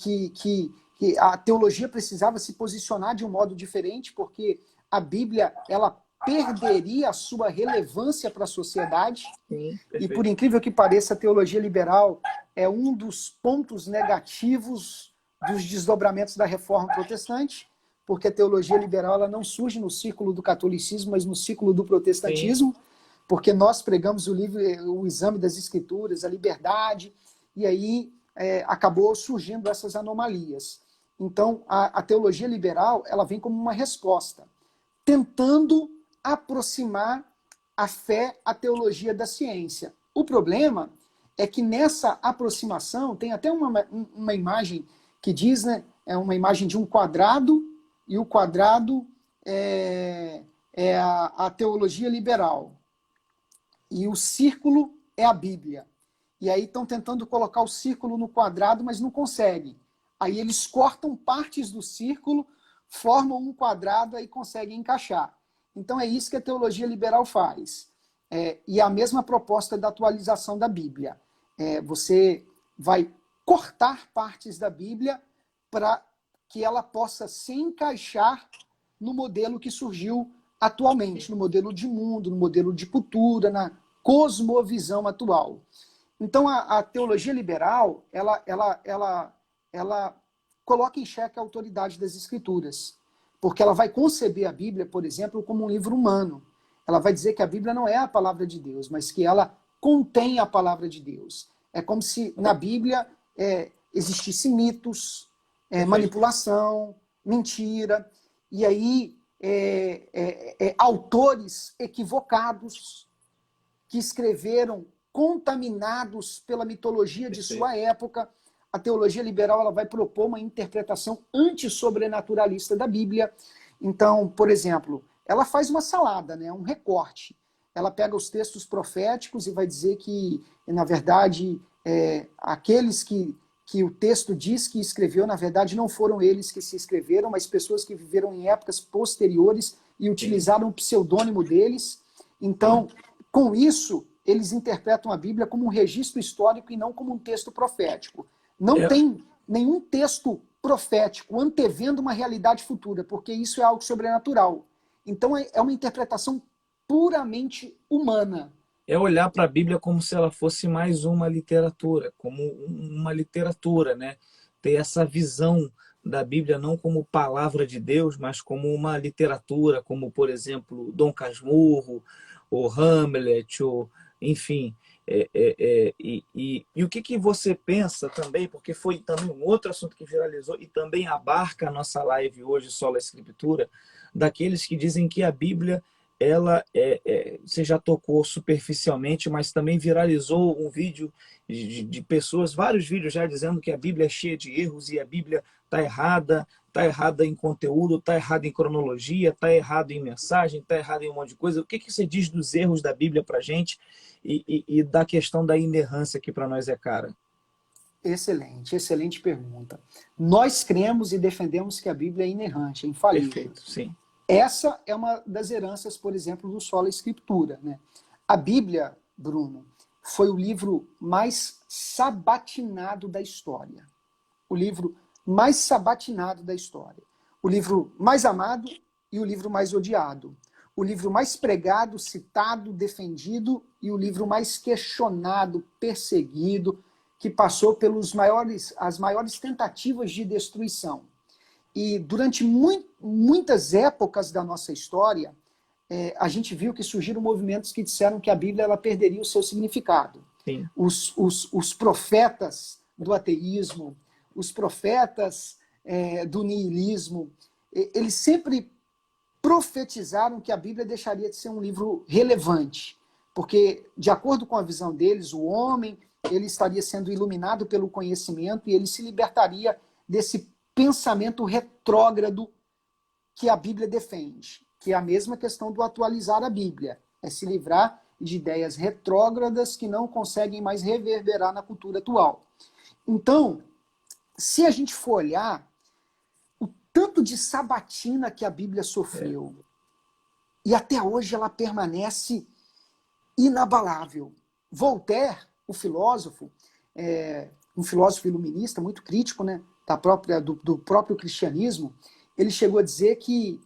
a teologia precisava se posicionar de um modo diferente, porque a Bíblia ela perderia a sua relevância para a sociedade. Sim, E, por perfeito. incrível que pareça, a teologia liberal é um dos pontos negativos dos desdobramentos da Reforma Protestante, porque a teologia liberal ela não surge no círculo do catolicismo, mas no círculo do Sim, protestantismo, porque nós pregamos o exame das escrituras, a liberdade, e aí acabou surgindo essas anomalias. Então, a teologia liberal ela vem como uma resposta, tentando aproximar a fé à teologia da ciência. O problema é que nessa aproximação, tem até uma imagem que diz, né, é uma imagem de um quadrado, e o quadrado é a teologia liberal. E o círculo é a Bíblia. E aí estão tentando colocar o círculo no quadrado, mas não conseguem. Aí eles cortam partes do círculo, formam um quadrado e conseguem encaixar. Então é isso que a teologia liberal faz. E a mesma proposta da atualização da Bíblia. Você vai cortar partes da Bíblia para que ela possa se encaixar no modelo que surgiu atualmente, no modelo de mundo, no modelo de cultura, na cosmovisão atual. Então, a teologia liberal, ela coloca em xeque a autoridade das escrituras, porque ela vai conceber a Bíblia, por exemplo, como um livro humano. Ela vai dizer que a Bíblia não é a palavra de Deus, mas que ela contém a palavra de Deus. É como se na Bíblia existissem mitos, manipulação, mentira, e aí autores equivocados que escreveram contaminados pela mitologia de sua época. A teologia liberal ela vai propor uma interpretação antissobrenaturalista da Bíblia. Então, por exemplo, ela faz uma salada, né, um recorte. Ela pega os textos proféticos e vai dizer que, na verdade, aqueles que o texto diz que escreveu, na verdade, não foram eles que se escreveram, mas pessoas que viveram em épocas posteriores e utilizaram o pseudônimo deles. Então, com isso, eles interpretam a Bíblia como um registro histórico e não como um texto profético. Não tem nenhum texto profético antevendo uma realidade futura, porque isso é algo sobrenatural. Então, é uma interpretação puramente humana. É olhar para a Bíblia como se ela fosse mais uma literatura, como uma literatura, né? Ter essa visão da Bíblia não como palavra de Deus, mas como uma literatura, como, por exemplo, Dom Casmurro, ou Hamlet, ou, enfim. E o que você pensa também, porque foi também um outro assunto que viralizou e também abarca a nossa live hoje, Sola Escritura, daqueles que dizem que a Bíblia ela você já tocou superficialmente, mas também viralizou um vídeo de pessoas, vários vídeos já dizendo que a Bíblia é cheia de erros e a Bíblia está errada em conteúdo, está errada em cronologia, está errada em mensagem, está errada em um monte de coisa. O que você diz dos erros da Bíblia para a gente e da questão da inerrância que para nós é cara? Excelente, excelente pergunta. Nós cremos e defendemos que a Bíblia é inerrante, é infalível. Perfeito, sim. Essa é uma das heranças, por exemplo, do Sola Escritura, né? A Bíblia, Bruno, foi o livro mais sabatinado da história. O livro mais sabatinado da história. O livro mais amado e o livro mais odiado. O livro mais pregado, citado, defendido e o livro mais questionado, perseguido, que passou pelas maiores tentativas de destruição. E durante muitas épocas da nossa história, a gente viu que surgiram movimentos que disseram que a Bíblia ela perderia o seu significado. Sim. Os profetas do ateísmo, os profetas do niilismo, eles sempre profetizaram que a Bíblia deixaria de ser um livro relevante, porque, de acordo com a visão deles, o homem ele estaria sendo iluminado pelo conhecimento e ele se libertaria desse pensamento retrógrado que a Bíblia defende, que é a mesma questão do atualizar a Bíblia, é se livrar de ideias retrógradas que não conseguem mais reverberar na cultura atual. Então, se a gente for olhar o tanto de sabatina que a Bíblia sofreu, e até hoje ela permanece inabalável. Voltaire, o filósofo, um filósofo iluminista muito crítico, né, do próprio cristianismo, ele chegou a dizer que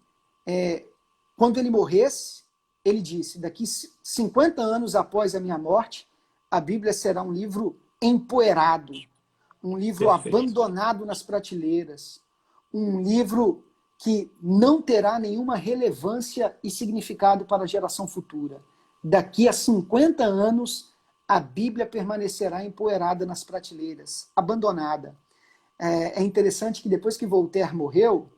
quando ele morresse, ele disse, daqui 50 anos após a minha morte, a Bíblia será um livro empoeirado, um livro abandonado nas prateleiras, um livro que não terá nenhuma relevância e significado para a geração futura. Daqui a 50 anos, a Bíblia permanecerá empoeirada nas prateleiras, abandonada. É interessante que depois que Voltaire morreu,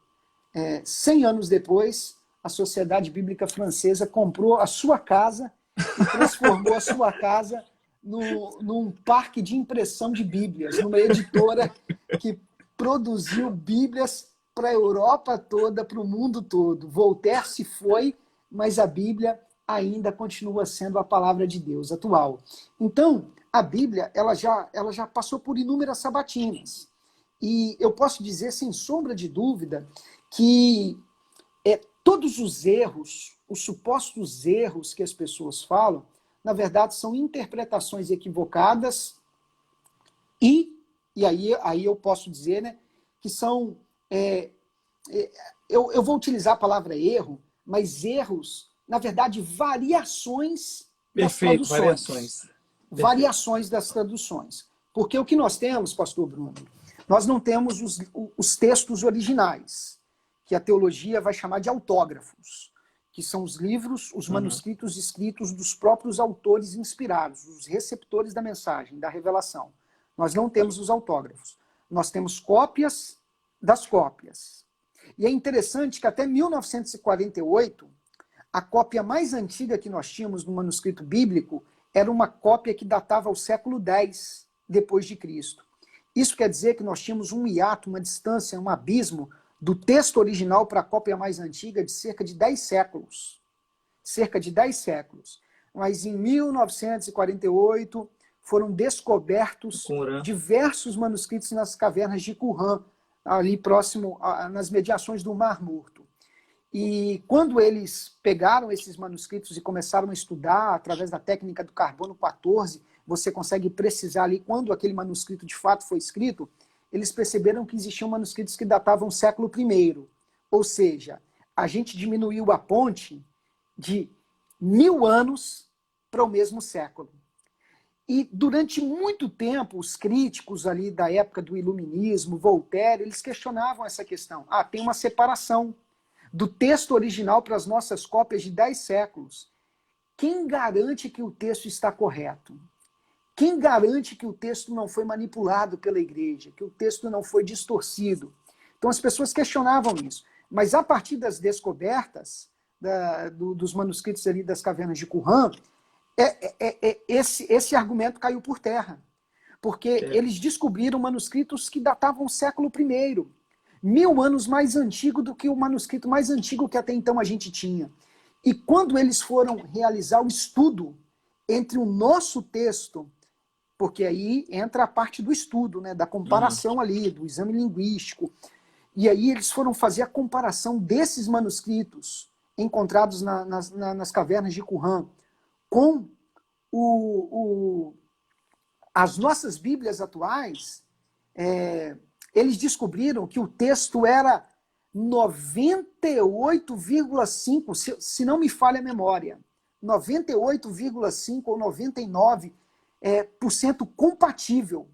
100 anos depois, a Sociedade Bíblica Francesa comprou a sua casa e transformou a sua casa num parque de impressão de Bíblias, numa editora que produziu Bíblias para a Europa toda, para o mundo todo. Voltaire se foi, mas a Bíblia ainda continua sendo a palavra de Deus atual. Então, a Bíblia ela já passou por inúmeras sabatinas. E eu posso dizer, sem sombra de dúvida, que todos os erros, os supostos erros que as pessoas falam, na verdade, são interpretações equivocadas e aí eu posso dizer, né, que são... eu vou utilizar a palavra erro, mas erros, na verdade, variações das traduções. Variações das traduções. Porque o que nós temos, pastor Bruno, nós não temos os textos originais, que a teologia vai chamar de autógrafos, que são os livros, os manuscritos escritos dos próprios autores inspirados, os receptores da mensagem, da revelação. Nós não temos os autógrafos. Nós temos cópias das cópias. E é interessante que até 1948, a cópia mais antiga que nós tínhamos no manuscrito bíblico era uma cópia que datava ao século X depois de Cristo. Isso quer dizer que nós tínhamos um hiato, uma distância, um abismo do texto original para a cópia mais antiga de cerca de 10 séculos. Cerca de 10 séculos. Mas em 1948 foram descobertos diversos manuscritos nas cavernas de Qumran, ali próximo, nas mediações do Mar Morto. E quando eles pegaram esses manuscritos e começaram a estudar, através da técnica do carbono 14, você consegue precisar ali quando aquele manuscrito de fato foi escrito, eles perceberam que existiam manuscritos que datavam século I. Ou seja, a gente diminuiu a ponte de 1000 anos para o mesmo século. E durante muito tempo, os críticos ali da época do Iluminismo, Voltaire, eles questionavam essa questão. Tem uma separação do texto original para as nossas cópias de 10 séculos. Quem garante que o texto está correto? Quem garante que o texto não foi manipulado pela igreja, que o texto não foi distorcido? Então as pessoas questionavam isso. Mas a partir das descobertas dos manuscritos ali das cavernas de Qumran, esse argumento caiu por terra. Porque eles descobriram manuscritos que datavam o século I, 1000 anos mais antigo do que o manuscrito mais antigo que até então a gente tinha. E quando eles foram realizar o estudo entre o nosso texto, porque aí entra a parte do estudo, né, da comparação ali, do exame linguístico. E aí eles foram fazer a comparação desses manuscritos encontrados nas cavernas de Qumran com as nossas Bíblias atuais. Eles descobriram que o texto era 98,5%, se não me falha a memória, 98,5% ou 99% compatível.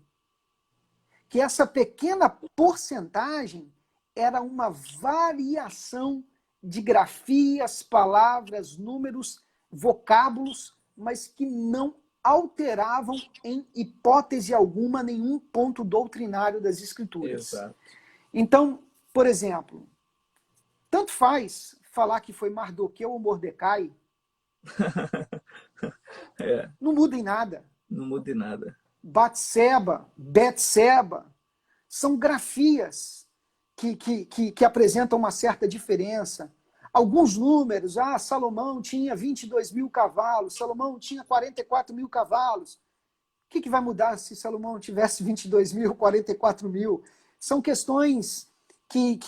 Que essa pequena porcentagem era uma variação de grafias, palavras, números, vocábulos, mas que não alteravam em hipótese alguma nenhum ponto doutrinário das Escrituras. Exato. Então, por exemplo, tanto faz falar que foi Mardoqueu ou Mordecai, não muda em nada. Não muda em nada. Betseba, são grafias que apresentam uma certa diferença. Alguns números, Salomão tinha 22 mil cavalos, Salomão tinha 44 mil cavalos. O que vai mudar se Salomão tivesse 22 mil, 44 mil? são questões que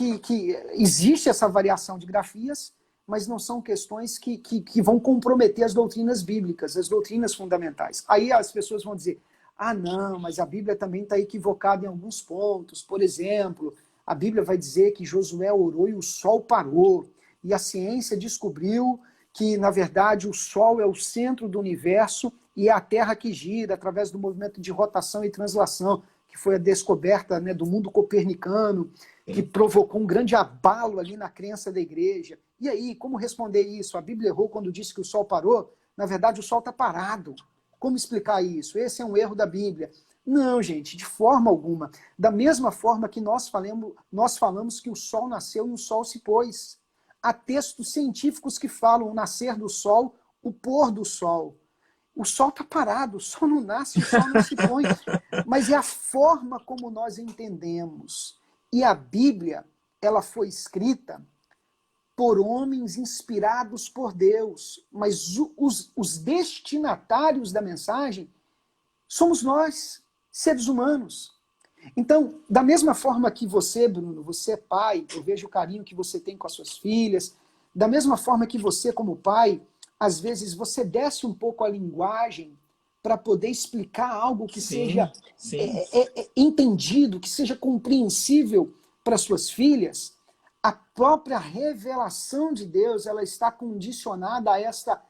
existe essa variação de grafias, mas não são questões que vão comprometer as doutrinas bíblicas, as doutrinas fundamentais. Aí as pessoas vão dizer, ah, não, mas a Bíblia também está equivocada em alguns pontos. Por exemplo, a Bíblia vai dizer que Josué orou e o sol parou. E a ciência descobriu que, na verdade, o sol é o centro do universo e é a Terra que gira através do movimento de rotação e translação, que foi a descoberta, né, do mundo copernicano, que provocou um grande abalo ali na crença da igreja. E aí, como responder isso? A Bíblia errou quando disse que o sol parou? Na verdade, o sol está parado. Como explicar isso? Esse é um erro da Bíblia. Não, gente, de forma alguma. Da mesma forma que nós falamos que o sol nasceu e o sol se pôs. Há textos científicos que falam o nascer do sol, o pôr do sol. O sol está parado, o sol não nasce, o sol não se põe. Mas é a forma como nós entendemos. E a Bíblia, ela foi escrita por homens inspirados por Deus, mas os destinatários da mensagem somos nós, seres humanos. Então, da mesma forma que você, Bruno, você é pai, eu vejo o carinho que você tem com as suas filhas, da mesma forma que você, como pai, às vezes você desce um pouco a linguagem para poder explicar algo que seja entendido, que seja compreensível para suas filhas. A própria revelação de Deus, ela está condicionada a esta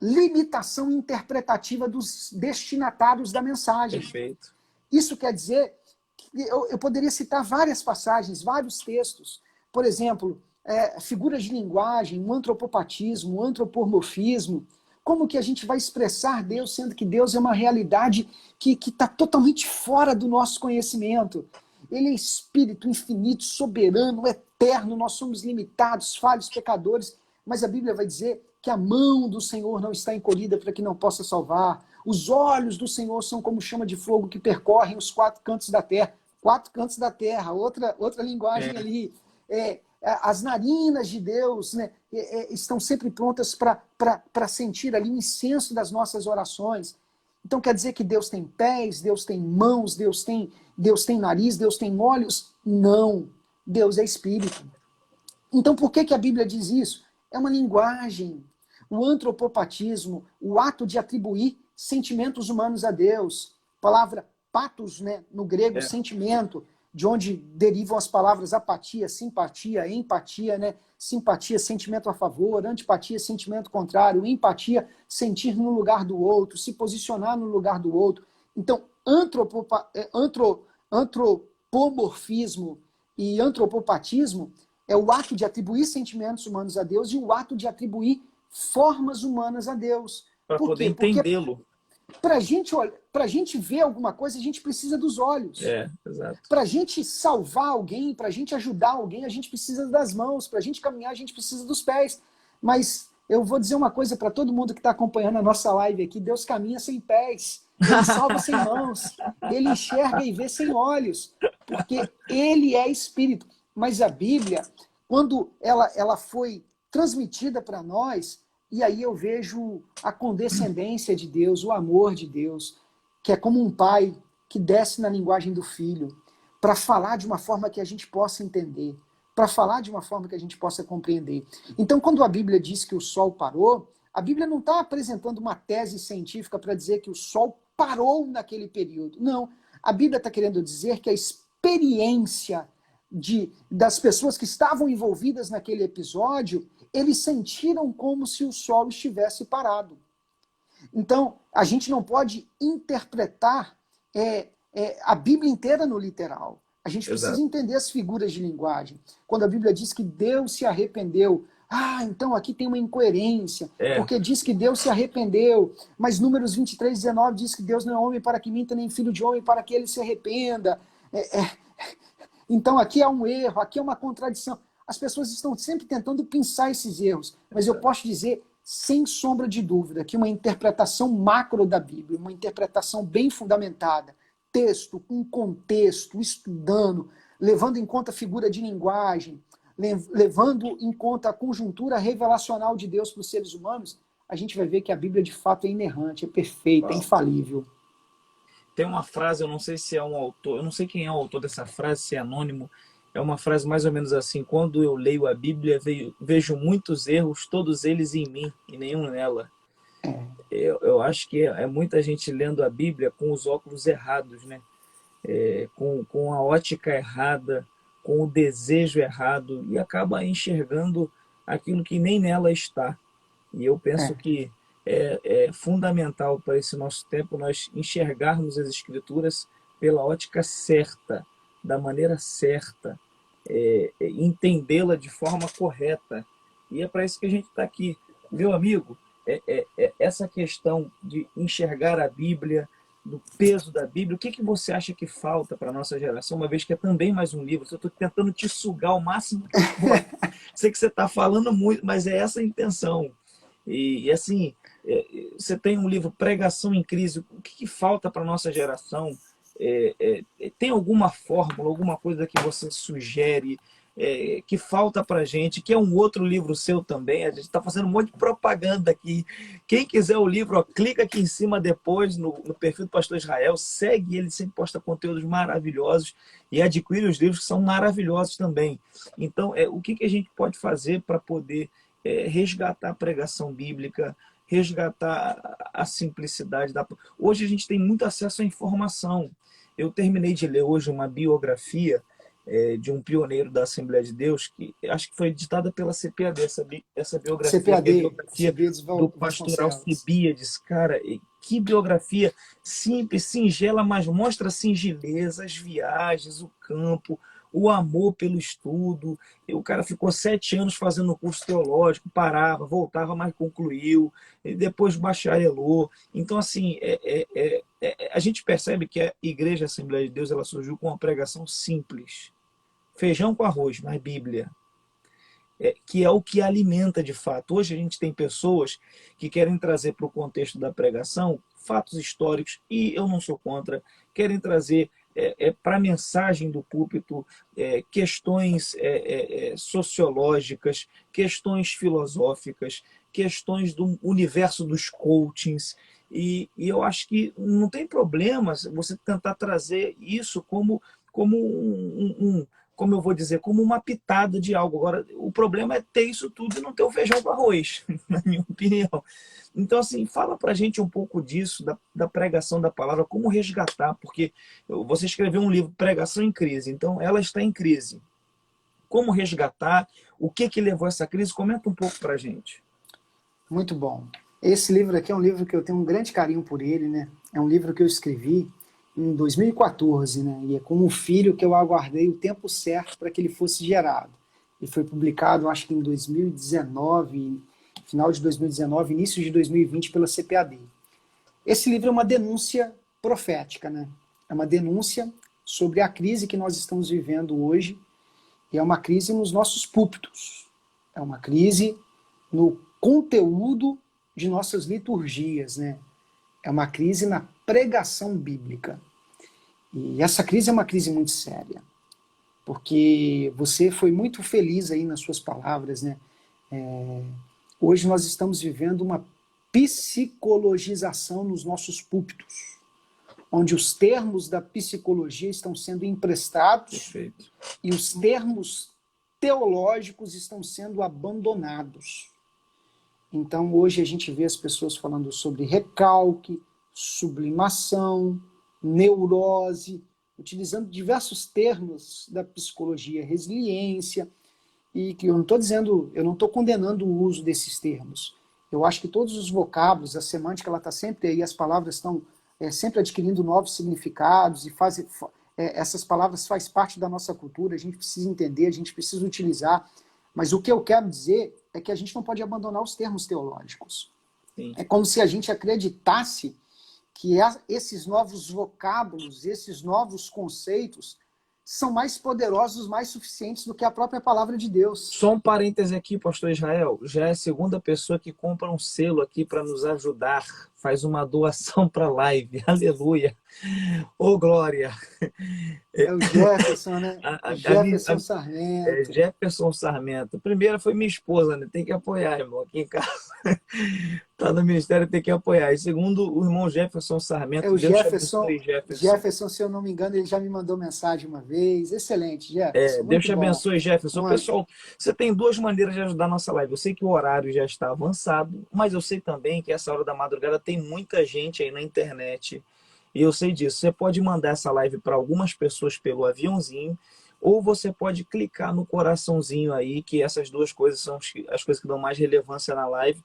limitação interpretativa dos destinatários da mensagem. Perfeito. Isso quer dizer que eu poderia citar várias passagens, vários textos. Por exemplo, figuras de linguagem, um antropopatismo, um antropomorfismo. Como que a gente vai expressar Deus, sendo que Deus é uma realidade que está totalmente fora do nosso conhecimento? Ele é espírito infinito, soberano, eterno, nós somos limitados, falhos, pecadores, mas a Bíblia vai dizer que a mão do Senhor não está encolhida para que não possa salvar. Os olhos do Senhor são como chama de fogo que percorrem os quatro cantos da terra. Quatro cantos da terra, outra linguagem ali. As narinas de Deus, né, estão sempre prontas para sentir ali o incenso das nossas orações. Então quer dizer que Deus tem pés, Deus tem mãos, Deus tem nariz, Deus tem olhos? Não. Deus é espírito. Então por que a Bíblia diz isso? É uma linguagem. O antropopatismo, o ato de atribuir sentimentos humanos a Deus. A palavra patos, né, no grego, sentimento, de onde derivam as palavras apatia, simpatia, empatia, né? Simpatia, sentimento a favor, antipatia, sentimento contrário, empatia, sentir no lugar do outro, se posicionar no lugar do outro. Então, antropomorfismo e antropopatismo é o ato de atribuir sentimentos humanos a Deus e o ato de atribuir formas humanas a Deus. Para poder entendê-lo. Para a gente ver alguma coisa, a gente precisa dos olhos. Exato. Para a gente salvar alguém, para a gente ajudar alguém, a gente precisa das mãos. Para a gente caminhar, a gente precisa dos pés. Mas eu vou dizer uma coisa para todo mundo que está acompanhando a nossa live aqui. Deus caminha sem pés. Ele salva sem mãos. Ele enxerga e vê sem olhos. Porque ele é espírito. Mas a Bíblia, quando ela foi transmitida para nós, e aí eu vejo a condescendência de Deus, o amor de Deus, que é como um pai que desce na linguagem do filho, para falar de uma forma que a gente possa entender, para falar de uma forma que a gente possa compreender. Então, quando a Bíblia diz que o sol parou, a Bíblia não está apresentando uma tese científica para dizer que o sol parou naquele período. Não. A Bíblia está querendo dizer que a experiência das pessoas que estavam envolvidas naquele episódio, eles sentiram como se o sol estivesse parado. Então, a gente não pode interpretar a Bíblia inteira no literal. A gente precisa entender as figuras de linguagem. Quando a Bíblia diz que Deus se arrependeu, então aqui tem uma incoerência, porque diz que Deus se arrependeu, mas Números 23, 19 diz que Deus não é homem para que minta, nem filho de homem para que ele se arrependa. Então aqui é um erro, aqui é uma contradição. As pessoas estão sempre tentando pensar esses erros, mas eu posso dizer, sem sombra de dúvida, que uma interpretação macro da Bíblia, uma interpretação bem fundamentada, texto, com contexto, estudando, levando em conta a figura de linguagem, levando em conta a conjuntura revelacional de Deus para os seres humanos, a gente vai ver que a Bíblia de fato é inerrante, é perfeita, é infalível. Tem uma frase, eu não sei se é um autor, eu não sei quem é o autor dessa frase, se é anônimo, é uma frase mais ou menos assim: quando eu leio a Bíblia, vejo muitos erros, todos eles em mim e nenhum nela. É, Eu acho que é muita gente lendo a Bíblia com os óculos errados, né? Com a ótica errada, com o desejo errado, e acaba enxergando aquilo que nem nela está. E eu penso é, que é fundamental para esse nosso tempo nós enxergarmos as Escrituras pela ótica certa, da maneira certa, entendê-la de forma correta. E é para isso que a gente está aqui. Meu amigo, essa questão de enxergar a Bíblia, do peso da Bíblia, o que, que você acha que falta para a nossa geração, uma vez que é também mais um livro? Eu estou tentando te sugar o máximo que eu posso. Sei que você está falando muito, mas é essa a intenção. E assim, você tem um livro, Pregação em Crise, o que, que falta para a nossa geração? Tem alguma fórmula, alguma coisa que você sugere que falta para a gente, que é um outro livro seu também? A gente está fazendo um monte de propaganda aqui. Quem quiser o livro, ó, clica aqui em cima depois no perfil do Pastor Israel, segue ele, sempre posta conteúdos maravilhosos e adquire os livros que são maravilhosos também. Então, o que, que a gente pode fazer para poder resgatar a pregação bíblica, resgatar a simplicidade da... Hoje a gente tem muito acesso à informação. Eu terminei de ler hoje uma biografia de um pioneiro da Assembleia de Deus, que acho que foi editada pela CPAD, essa biografia, que é a CPAD, biografia Alcibiades do pastor Vasconcelos. Alcibiades. Cara, que biografia simples, singela, mas mostra a singeleza, as viagens, o campo, o amor pelo estudo. E o cara ficou 7 anos fazendo o curso teológico, parava, voltava, mas concluiu, e depois bacharelou. Então, assim, a gente percebe que a Igreja Assembleia de Deus ela surgiu com uma pregação simples. Feijão com arroz, mas Bíblia. Que é o que alimenta de fato. Hoje a gente tem pessoas que querem trazer para o contexto da pregação fatos históricos, e eu não sou contra, querem trazer para a mensagem do púlpito questões sociológicas, questões filosóficas, questões do universo dos coachings, e eu acho que não tem problema você tentar trazer isso como como eu vou dizer, como uma pitada de algo. Agora, o problema é ter isso tudo e não ter o feijão com arroz, na minha opinião. Então, assim, fala pra gente um pouco disso, da pregação da palavra, como resgatar, porque você escreveu um livro, Pregação em Crise, então ela está em crise. Como resgatar? O que que levou a essa crise? Comenta um pouco pra gente. Muito bom. Esse livro aqui é um livro que eu tenho um grande carinho por ele, né? É um livro que eu escrevi em 2014, né? E é como um filho que eu aguardei o tempo certo para que ele fosse gerado. Ele foi publicado, acho que em 2019, final de 2019, início de 2020, pela CPAD. Esse livro é uma denúncia profética, né? É uma denúncia sobre a crise que nós estamos vivendo hoje, e é uma crise nos nossos púlpitos. É uma crise no conteúdo de nossas liturgias, né? É uma crise na pregação bíblica. E essa crise é uma crise muito séria, porque você foi muito feliz aí nas suas palavras, né? Hoje nós estamos vivendo uma psicologização nos nossos púlpitos, onde os termos da psicologia estão sendo emprestados. Perfeito. E os termos teológicos estão sendo abandonados. Então, hoje a gente vê as pessoas falando sobre recalque, sublimação, neurose, utilizando diversos termos da psicologia, resiliência, e que eu não estou dizendo, eu não estou condenando o uso desses termos. Eu acho que todos os vocábulos, a semântica, ela está sempre aí, as palavras estão sempre adquirindo novos significados, e essas palavras fazem parte da nossa cultura, a gente precisa entender, a gente precisa utilizar, mas o que eu quero dizer é que a gente não pode abandonar os termos teológicos. Sim. É como se a gente acreditasse que esses novos vocábulos, esses novos conceitos são mais poderosos, mais suficientes do que a própria palavra de Deus. Só um parêntese aqui, pastor Israel. Já é a segunda pessoa que compra um selo aqui para nos ajudar faz uma doação para a live. Aleluia. Ô, glória. É o Jefferson, né? A, O a, Jefferson Sarmento. Jefferson Sarmento. Primeiro foi minha esposa, né? Tem que apoiar, irmão. Aqui em casa tá no ministério, tem que apoiar. E segundo o irmão Jefferson É Sarmento, o Deus te Jefferson. abençoe, Jefferson. Jefferson, se eu não me engano, ele já me mandou mensagem uma vez. Excelente, Jefferson. Deus Muito te bom. abençoe, Jefferson. Uma... Pessoal, você tem duas maneiras de ajudar a nossa live. Eu sei que o horário já está avançado, mas eu sei também que essa hora da madrugada tem muita gente aí na internet. E eu sei disso. Você pode mandar essa live para algumas pessoas pelo aviãozinho, ou você pode clicar no coraçãozinho aí, que essas duas coisas são as coisas que dão mais relevância na live.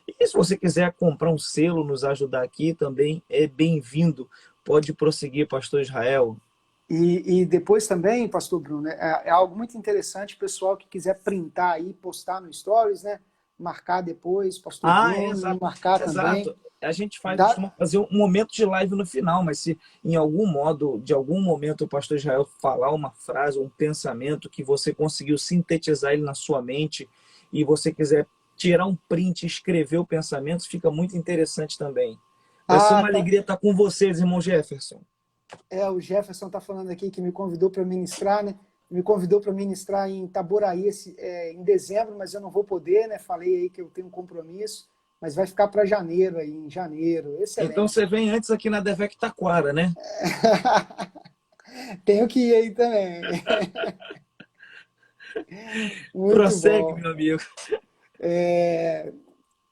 E se você quiser comprar um selo, nos ajudar aqui, também é bem-vindo. Pode prosseguir, Pastor Israel. E depois também, pastor Bruno, é algo muito interessante, pessoal que quiser printar aí, postar no Stories, né? Marcar depois, pastor Bruno, me Exato. marcar também. Exato. A gente Dá... costuma fazer um momento de live no final, mas se em algum modo, de algum momento, o pastor Israel falar uma frase, um pensamento que você conseguiu sintetizar ele na sua mente e você quiser tirar um print e escrever o pensamento, fica muito interessante também. Vai ser uma tá. alegria estar com vocês, irmão Jefferson. O Jefferson está falando aqui que me convidou para ministrar, né? Me convidou para ministrar em Itaboraí em dezembro, mas eu não vou poder, né? Falei aí que eu tenho um compromisso, mas vai ficar para janeiro aí, em janeiro. Então Excelente. você vem antes aqui na Devec Taquara, né? Tenho que ir aí também. Muito Prossegue, bom. meu amigo.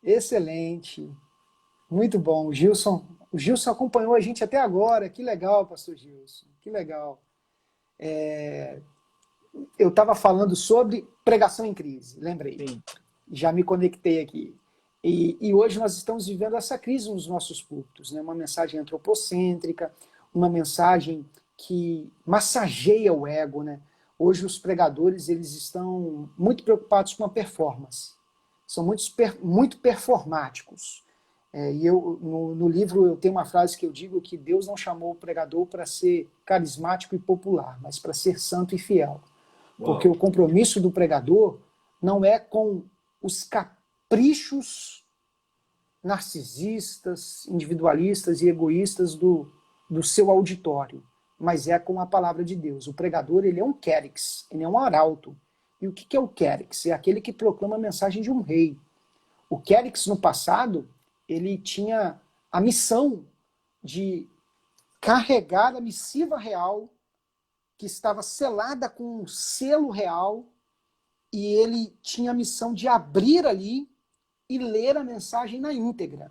Excelente. Muito bom. O Gilson acompanhou a gente até agora. Que legal, pastor Gilson. Que legal. Eu estava falando sobre pregação em crise, lembrei. Sim. Já me conectei aqui. E hoje nós estamos vivendo essa crise nos nossos cultos, né? Uma mensagem antropocêntrica, uma mensagem que massageia o ego, né? Hoje os pregadores eles estão muito preocupados com a performance. São muito performáticos. E no livro eu tenho uma frase que eu digo que Deus não chamou o pregador para ser carismático e popular, mas para ser santo e fiel. Porque o compromisso do pregador não é com os caprichos narcisistas, individualistas e egoístas do seu auditório, mas é com a palavra de Deus. O pregador ele é um querix, ele é um arauto. E o que é o querix? É aquele que proclama a mensagem de um rei. O querix, no passado, ele tinha a missão de carregar a missiva real que estava selada com um selo real, e ele tinha a missão de abrir ali e ler a mensagem na íntegra.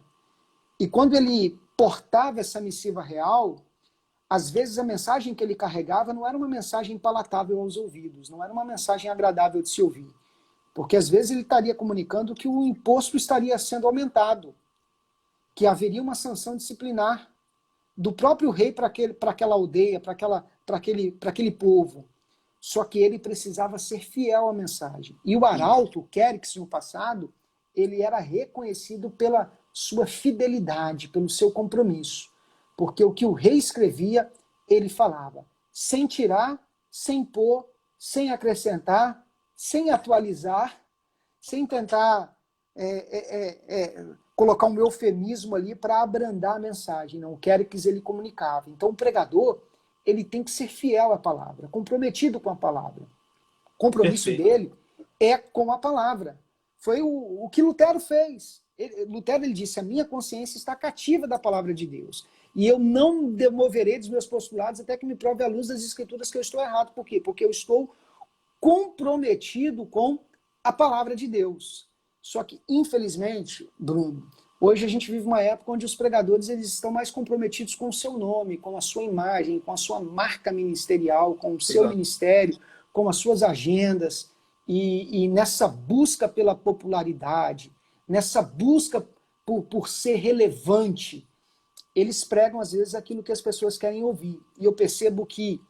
E quando ele portava essa missiva real, às vezes a mensagem que ele carregava não era uma mensagem palatável aos ouvidos, não era uma mensagem agradável de se ouvir. Porque às vezes ele estaria comunicando que o imposto estaria sendo aumentado, que haveria uma sanção disciplinar do próprio rei para aquela aldeia, para aquele povo. Só que ele precisava ser fiel à mensagem. E o arauto, o querix no passado, ele era reconhecido pela sua fidelidade, pelo seu compromisso. Porque o que o rei escrevia, ele falava, sem tirar, sem pôr, sem acrescentar, sem atualizar, sem tentar colocar um eufemismo ali para abrandar a mensagem. Não, o querix ele comunicava. Então o pregador, ele tem que ser fiel à palavra, comprometido com a palavra. O compromisso dele é com a palavra. Foi o que Lutero fez. Lutero ele disse, a minha consciência está cativa da palavra de Deus. E eu não demoverei dos meus postulados até que me prove à luz das escrituras que eu estou errado. Por quê? Porque eu estou comprometido com a palavra de Deus. Só que, infelizmente, Bruno, hoje a gente vive uma época onde os pregadores eles estão mais comprometidos com o seu nome, com a sua imagem, com a sua marca ministerial, com o seu ministério, com as suas agendas. E nessa busca pela popularidade, nessa busca por ser relevante, eles pregam, às vezes, aquilo que as pessoas querem ouvir. E eu percebo que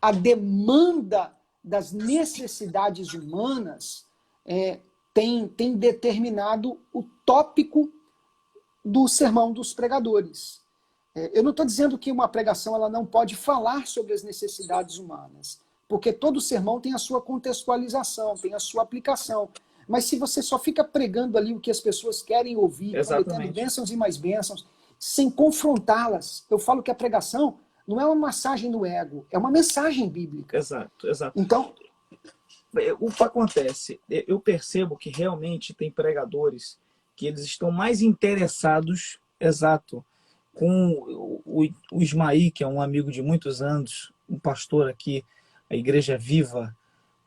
a demanda das necessidades humanas tem determinado o tópico do sermão dos pregadores. Eu não estou dizendo que uma pregação ela não pode falar sobre as necessidades humanas, porque todo sermão tem a sua contextualização, tem a sua aplicação. Mas se você só fica pregando ali o que as pessoas querem ouvir, prometendo bênçãos e mais bênçãos, sem confrontá-las. Eu falo que a pregação não é uma massagem do ego, é uma mensagem bíblica. Exato, exato. Então, O que acontece? Eu percebo que realmente tem pregadores que eles estão mais interessados, exato, com o Ismaí, que é um amigo de muitos anos, um pastor aqui, a Igreja Viva.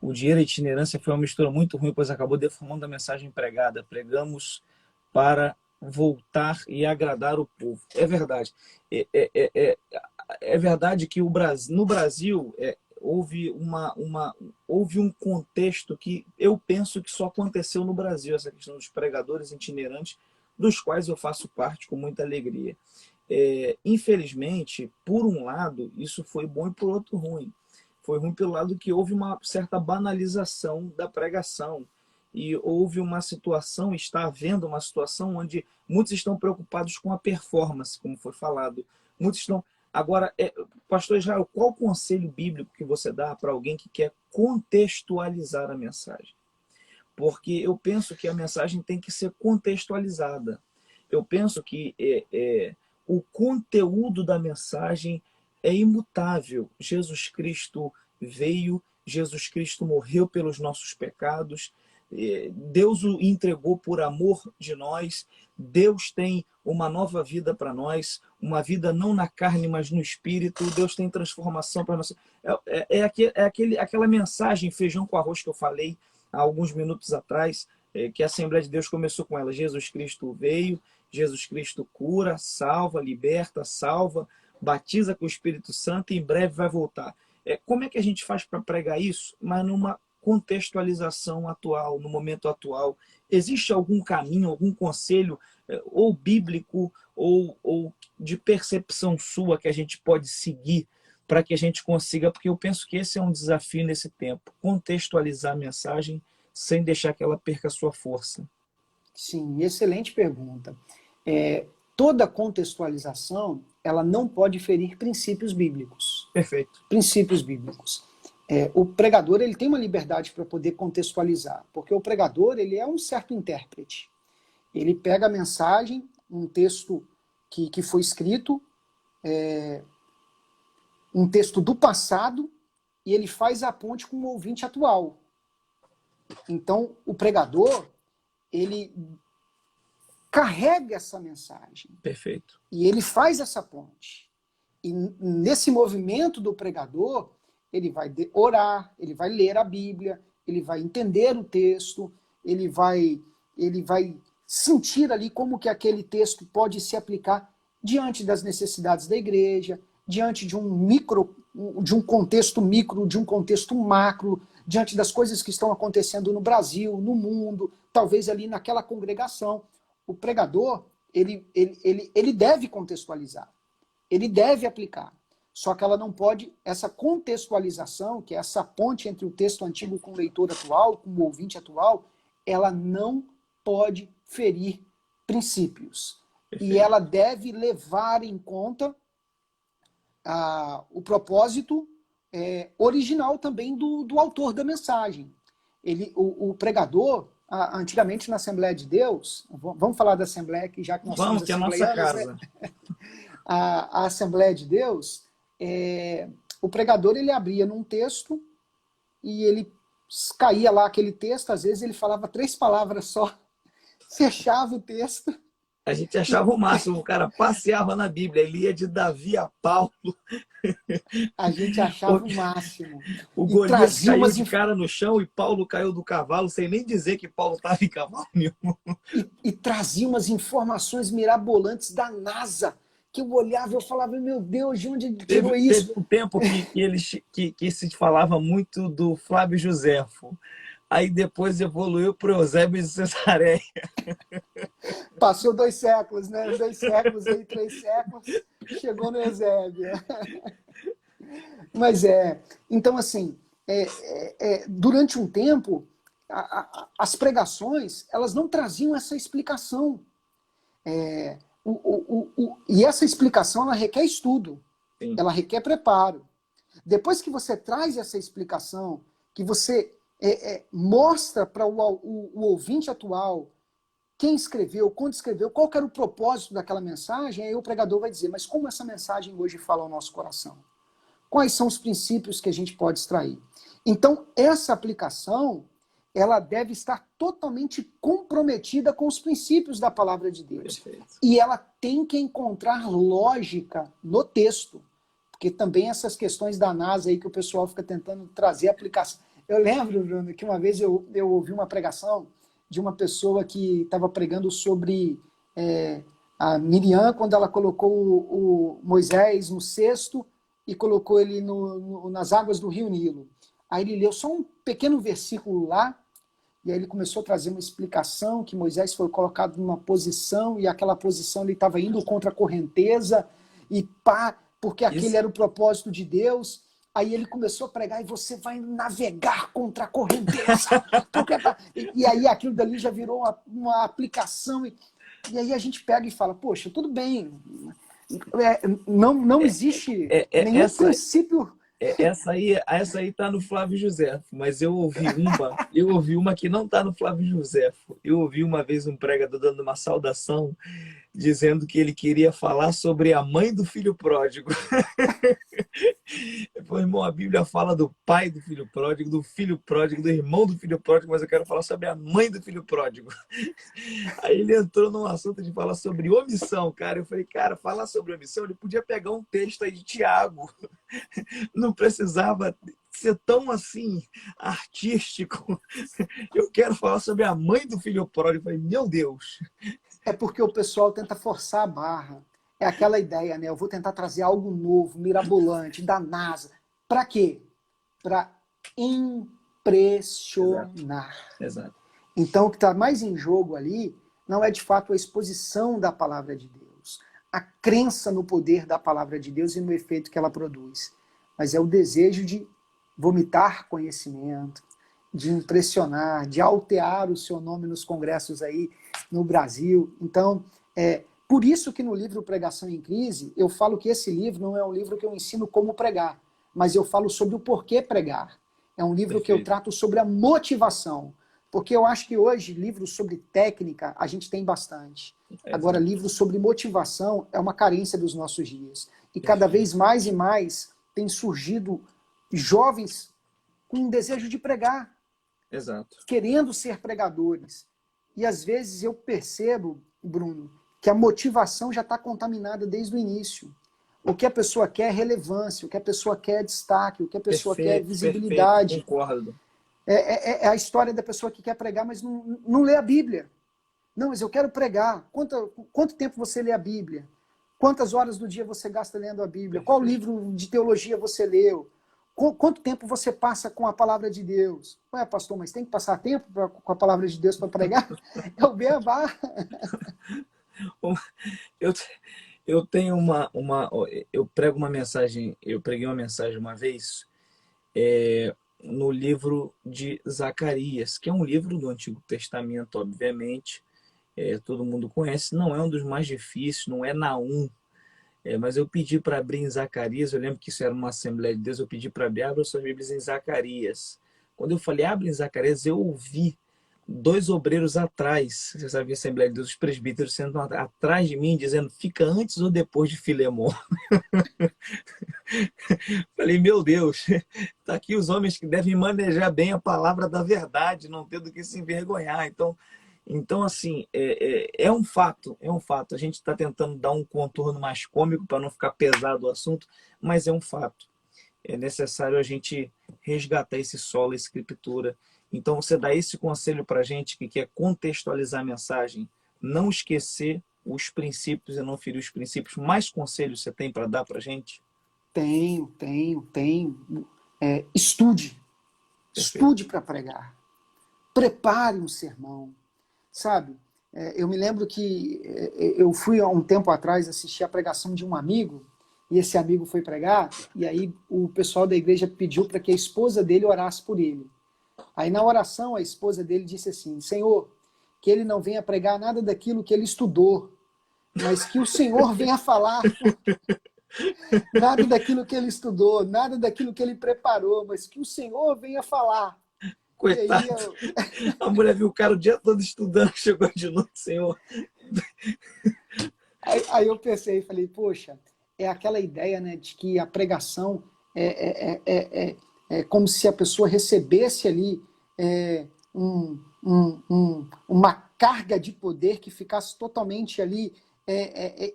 O dinheiro e a itinerância foi uma mistura muito ruim, pois acabou deformando a mensagem pregada. Pregamos para voltar e agradar o povo. É verdade. É verdade que no Brasil houve houve um contexto que eu penso que só aconteceu no Brasil, essa questão dos pregadores itinerantes, dos quais eu faço parte com muita alegria. Infelizmente, por um lado, isso foi bom e por outro ruim. Foi ruim pelo lado que houve uma certa banalização da pregação e houve uma situação, está havendo uma situação onde muitos estão preocupados com a performance, como foi falado. Muitos estão... Agora, pastor Israel, qual o conselho bíblico que você dá para alguém que quer contextualizar a mensagem? Porque eu penso que a mensagem tem que ser contextualizada. Eu penso que o conteúdo da mensagem é imutável. Jesus Cristo veio, Jesus Cristo morreu pelos nossos pecados, Deus o entregou por amor de nós, Deus tem uma nova vida para nós, uma vida não na carne, mas no espírito, Deus tem transformação para nós. Aquela mensagem feijão com arroz que eu falei há alguns minutos atrás, que a Assembleia de Deus começou com ela. Jesus Cristo veio, Jesus Cristo cura, salva, liberta, salva, batiza com o Espírito Santo e em breve vai voltar. Como é que a gente faz para pregar isso, mas numa contextualização atual, no momento atual? Existe algum caminho, algum conselho, ou bíblico, ou de percepção sua que a gente pode seguir para que a gente consiga, porque eu penso que esse é um desafio nesse tempo, contextualizar a mensagem sem deixar que ela perca a sua força. Sim, excelente pergunta. Toda contextualização, ela não pode ferir princípios bíblicos. Perfeito. Princípios bíblicos. O pregador, ele tem uma liberdade para poder contextualizar, porque o pregador, ele é um certo intérprete. Ele pega a mensagem, um texto que foi escrito, um texto do passado, e ele faz a ponte com o ouvinte atual. Então, o pregador, ele carrega essa mensagem. Perfeito. E ele faz essa ponte. E nesse movimento do pregador, ele vai orar, ele vai ler a Bíblia, ele vai entender o texto, ele vai sentir ali como que aquele texto pode se aplicar diante das necessidades da igreja, diante de um contexto micro, de um contexto macro, diante das coisas que estão acontecendo no Brasil, no mundo, talvez ali naquela congregação. O pregador, ele deve contextualizar, ele deve aplicar. Só que ela não pode, essa contextualização, que é essa ponte entre o texto antigo com o leitor atual, com o ouvinte atual, ela não pode ferir princípios. Perfeito. E ela deve levar em conta o propósito original também do autor da mensagem. O pregador, antigamente na Assembleia de Deus, vamos falar da Assembleia aqui, já que nós somos assembleianos, que é a nossa casa. Né? A Assembleia de Deus, o pregador, ele abria num texto e ele caía lá aquele texto, às vezes ele falava 3 palavras só, fechava o texto. A gente achava o máximo, o cara passeava na Bíblia, ele ia de Davi a Paulo. A gente achava o máximo. O Golias caiu de cara no chão e Paulo caiu do cavalo, sem nem dizer que Paulo estava em cavalo nenhum. E trazia umas informações mirabolantes da NASA, que eu olhava e eu falava, meu Deus, de onde ele tirou isso? Teve um tempo que se falava muito do Flávio Joséfo. Aí depois evoluiu para o Eusébio de Cesareia. Passou 2 séculos, né? 2 séculos, aí 3 séculos, chegou no Eusébio. Mas então assim, durante um tempo, as pregações, elas não traziam essa explicação. E essa explicação, ela requer estudo, Sim. Ela requer preparo. Depois que você traz essa explicação, que você mostra para o ouvinte atual quem escreveu, quando escreveu, qual que era o propósito daquela mensagem, aí o pregador vai dizer, mas como essa mensagem hoje fala ao nosso coração? Quais são os princípios que a gente pode extrair? Então, essa aplicação, ela deve estar totalmente comprometida com os princípios da palavra de Deus. Perfeito. E ela tem que encontrar lógica no texto. Porque também essas questões da NASA aí que o pessoal fica tentando trazer aplicação. Eu lembro, Bruno, que uma vez eu ouvi uma pregação de uma pessoa que estava pregando sobre a Miriam, quando ela colocou o Moisés no cesto e colocou ele nas águas do rio Nilo. Aí ele leu só um pequeno versículo lá, e aí ele começou a trazer uma explicação que Moisés foi colocado numa posição, e aquela posição ele estava indo contra a correnteza, e pá, porque aquele era o propósito de Deus. Aí ele começou a pregar, e você vai navegar contra a correnteza. E aí aquilo dali já virou uma aplicação, e aí a gente pega e fala, poxa, tudo bem, não existe nenhum princípio... Essa aí tá no Flávio José, mas eu ouvi uma que não tá no Flávio José. Eu ouvi uma vez um pregador dando uma saudação, dizendo que ele queria falar sobre a mãe do filho pródigo. Eu falei, irmão, a Bíblia fala do pai do filho pródigo, do irmão do filho pródigo, mas eu quero falar sobre a mãe do filho pródigo. Aí ele entrou num assunto de falar sobre omissão, cara. Eu falei, cara, falar sobre omissão, ele podia pegar um texto aí de Tiago. Não precisava ser tão assim, artístico. Eu quero falar sobre a mãe do filho pródigo. Eu falei, meu Deus. É porque o pessoal tenta forçar a barra. É aquela ideia, né? Eu vou tentar trazer algo novo, mirabolante, da NASA. Para quê? Para impressionar. Exato. Então, o que está mais em jogo ali não é, de fato, a exposição da palavra de Deus, a crença no poder da palavra de Deus e no efeito que ela produz, mas é o desejo de vomitar conhecimento, de impressionar, de altear o seu nome nos congressos aí no Brasil. Então, por isso que no livro Pregação em Crise, eu falo que esse livro não é um livro que eu ensino como pregar, mas eu falo sobre o porquê pregar. É um livro que eu trato sobre a motivação, porque eu acho que hoje livros sobre técnica a gente tem bastante. Agora, livros sobre motivação é uma carência dos nossos dias. E cada vez mais e mais tem surgido jovens com um desejo de pregar. Exato. Querendo ser pregadores. E às vezes eu percebo, Bruno, que a motivação já está contaminada desde o início. O que a pessoa quer é relevância, o que a pessoa quer é destaque, o que a pessoa quer é visibilidade. Perfeito, concordo. É a história da pessoa que quer pregar, mas não lê a Bíblia. Não, mas eu quero pregar. Quanto tempo você lê a Bíblia? Quantas horas do dia você gasta lendo a Bíblia? Qual livro de teologia você leu? Quanto tempo você passa com a palavra de Deus? Ué, pastor, mas tem que passar tempo com a palavra de Deus para pregar? É o beabá. Eu tenho eu prego uma mensagem, eu preguei uma mensagem uma vez no livro de Zacarias, que é um livro do Antigo Testamento, obviamente, todo mundo conhece, não é um dos mais difíceis, não é Naum, mas eu pedi para abrir em Zacarias, eu lembro que isso era uma Assembleia de Deus, eu pedi para abrir, abra suas Bíblias em Zacarias. Quando eu falei, abre em Zacarias, eu ouvi 2 obreiros atrás, você sabe, a Assembleia de Deus, os presbíteros sendo atrás de mim, dizendo, fica antes ou depois de Filemon? Falei, meu Deus, tá aqui os homens que devem manejar bem a palavra da verdade, não tendo que se envergonhar. Então assim, é um fato. A gente está tentando dar um contorno mais cômico para não ficar pesado o assunto, mas é um fato. É necessário a gente resgatar esse solo, a escritura. Então você dá esse conselho para a gente que quer contextualizar a mensagem, não esquecer os princípios e não ferir os princípios. Mais conselhos você tem para dar para a gente? Tenho. Estude. Perfeito. Estude para pregar. Prepare um sermão. Sabe? Eu me lembro que eu fui há um tempo atrás assistir a pregação de um amigo, e esse amigo foi pregar, e aí o pessoal da igreja pediu para que a esposa dele orasse por ele. Aí na oração a esposa dele disse assim, Senhor, que ele não venha pregar nada daquilo que ele estudou, mas que o Senhor venha falar nada daquilo que ele estudou, nada daquilo que ele preparou, mas que o Senhor venha falar. E aí Coitado. A mulher viu o cara o dia todo estudando, chegou de noite, Senhor. aí eu pensei, falei, poxa, é aquela ideia, né, de que a pregação é como se a pessoa recebesse ali uma carga de poder que ficasse totalmente ali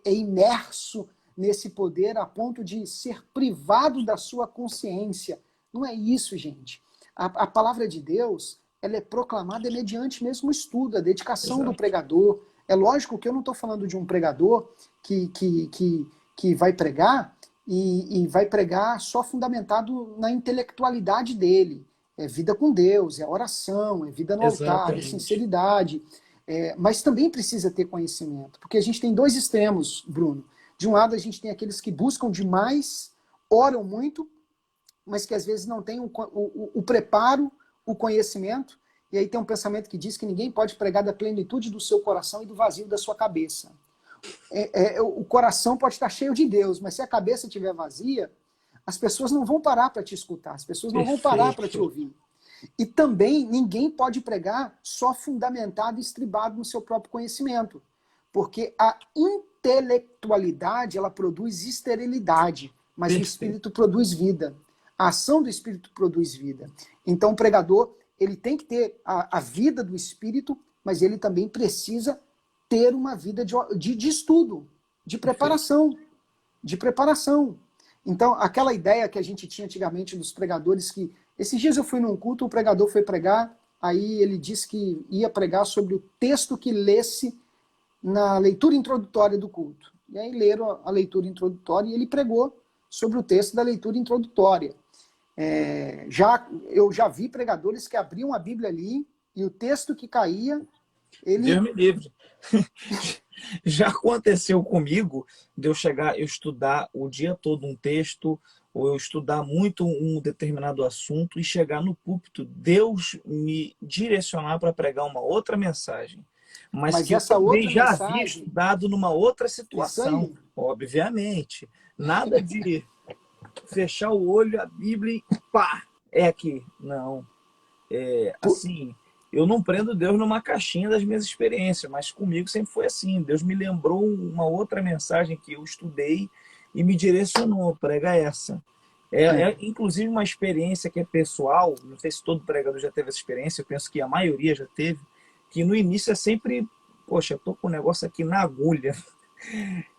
imerso nesse poder a ponto de ser privado da sua consciência. Não é isso, gente. A palavra de Deus, ela é proclamada mediante mesmo o estudo, a dedicação do Exato. pregador. É lógico que eu não estou falando de um pregador que vai pregar e vai pregar só fundamentado na intelectualidade dele. É vida com Deus, é oração, é vida no altar, é Exatamente. sinceridade. Mas também precisa ter conhecimento, porque a gente tem dois extremos, Bruno. De um lado, a gente tem aqueles que buscam demais, oram muito, mas que às vezes não têm o preparo, o conhecimento, e aí tem um pensamento que diz que ninguém pode pregar da plenitude do seu coração e do vazio da sua cabeça. O coração pode estar cheio de Deus, mas se a cabeça estiver vazia, as pessoas não vão parar para te escutar, as pessoas não vão parar para te Perfeito. ouvir. E também ninguém pode pregar só fundamentado e estribado no seu próprio conhecimento, porque a intelectualidade ela produz esterilidade, mas o Perfeito. Espírito produz vida. A ação do Espírito produz vida. Então o pregador ele tem que ter a vida do Espírito, mas ele também precisa ter uma vida de estudo, de Perfeito. preparação, de preparação. Então, aquela ideia que a gente tinha antigamente dos pregadores, que esses dias eu fui num culto, o pregador foi pregar, aí ele disse que ia pregar sobre o texto que lesse na leitura introdutória do culto. E aí leram a leitura introdutória e ele pregou sobre o texto da leitura introdutória. Eu já vi pregadores que abriam a Bíblia ali e o texto que caía, Deus ele... me livre. Já aconteceu comigo de eu chegar, eu estudar o dia todo um texto, ou eu estudar muito um determinado assunto e chegar no púlpito, Deus me direcionar para pregar uma outra mensagem, mas Mas que eu essa também outra já havia mensagem, estudado numa outra isso situação, aí, obviamente. Nada de fechar o olho, a Bíblia e pá, é aqui. Não. Assim, eu não prendo Deus numa caixinha das minhas experiências, mas comigo sempre foi assim. Deus me lembrou uma outra mensagem que eu estudei e me direcionou, prega essa. Inclusive uma experiência que é pessoal, não sei se todo pregador já teve essa experiência, eu penso que a maioria já teve, que no início é sempre, poxa, eu tô com um negócio aqui na agulha,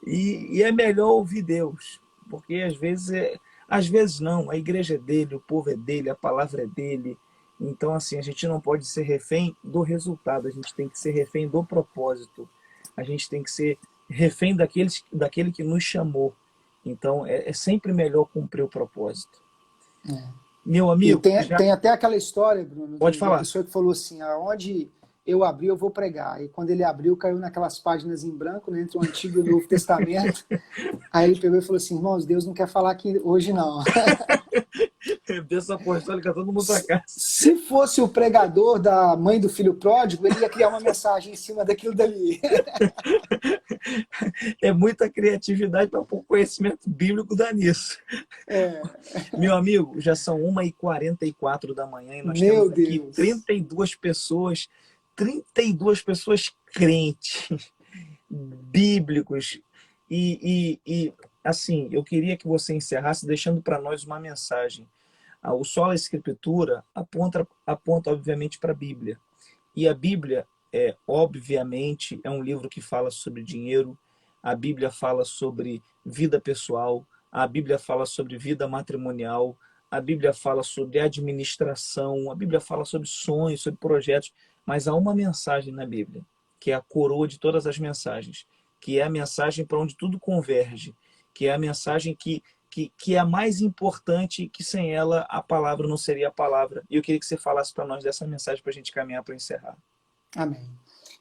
e é melhor ouvir Deus, porque às vezes não, a igreja é dele, o povo é dele, a palavra é dele. Então, assim, a gente não pode ser refém do resultado, a gente tem que ser refém do propósito, a gente tem que ser refém daquele que nos chamou. Então, é sempre melhor cumprir o propósito. Meu e amigo, já tem até aquela história, Bruno, pode da falar. pessoa que falou assim, aonde eu abri, eu vou pregar. E quando ele abriu, caiu naquelas páginas em branco, né, entre o Antigo e o Novo Testamento. Aí ele pegou e falou assim, irmãos, Deus não quer falar aqui hoje, não. Bênção apostólica, todo mundo para casa. Se fosse o pregador da mãe do filho pródigo, ele ia criar uma mensagem em cima daquilo dali. É muita criatividade para pouco conhecimento bíblico dar nisso. É, Meu amigo, já são 1h44 da manhã e nós meu temos aqui Deus. 32 pessoas crentes, bíblicos. Assim, eu queria que você encerrasse deixando para nós uma mensagem. O Sola Escritura aponta obviamente, para a Bíblia. E a Bíblia, obviamente, é um livro que fala sobre dinheiro, a Bíblia fala sobre vida pessoal, a Bíblia fala sobre vida matrimonial, a Bíblia fala sobre administração, a Bíblia fala sobre sonhos, sobre projetos, mas há uma mensagem na Bíblia, que é a coroa de todas as mensagens, que é a mensagem para onde tudo converge, que é a mensagem que é a mais importante, que sem ela a palavra não seria a palavra. E eu queria que você falasse para nós dessa mensagem para a gente caminhar para encerrar. Amém.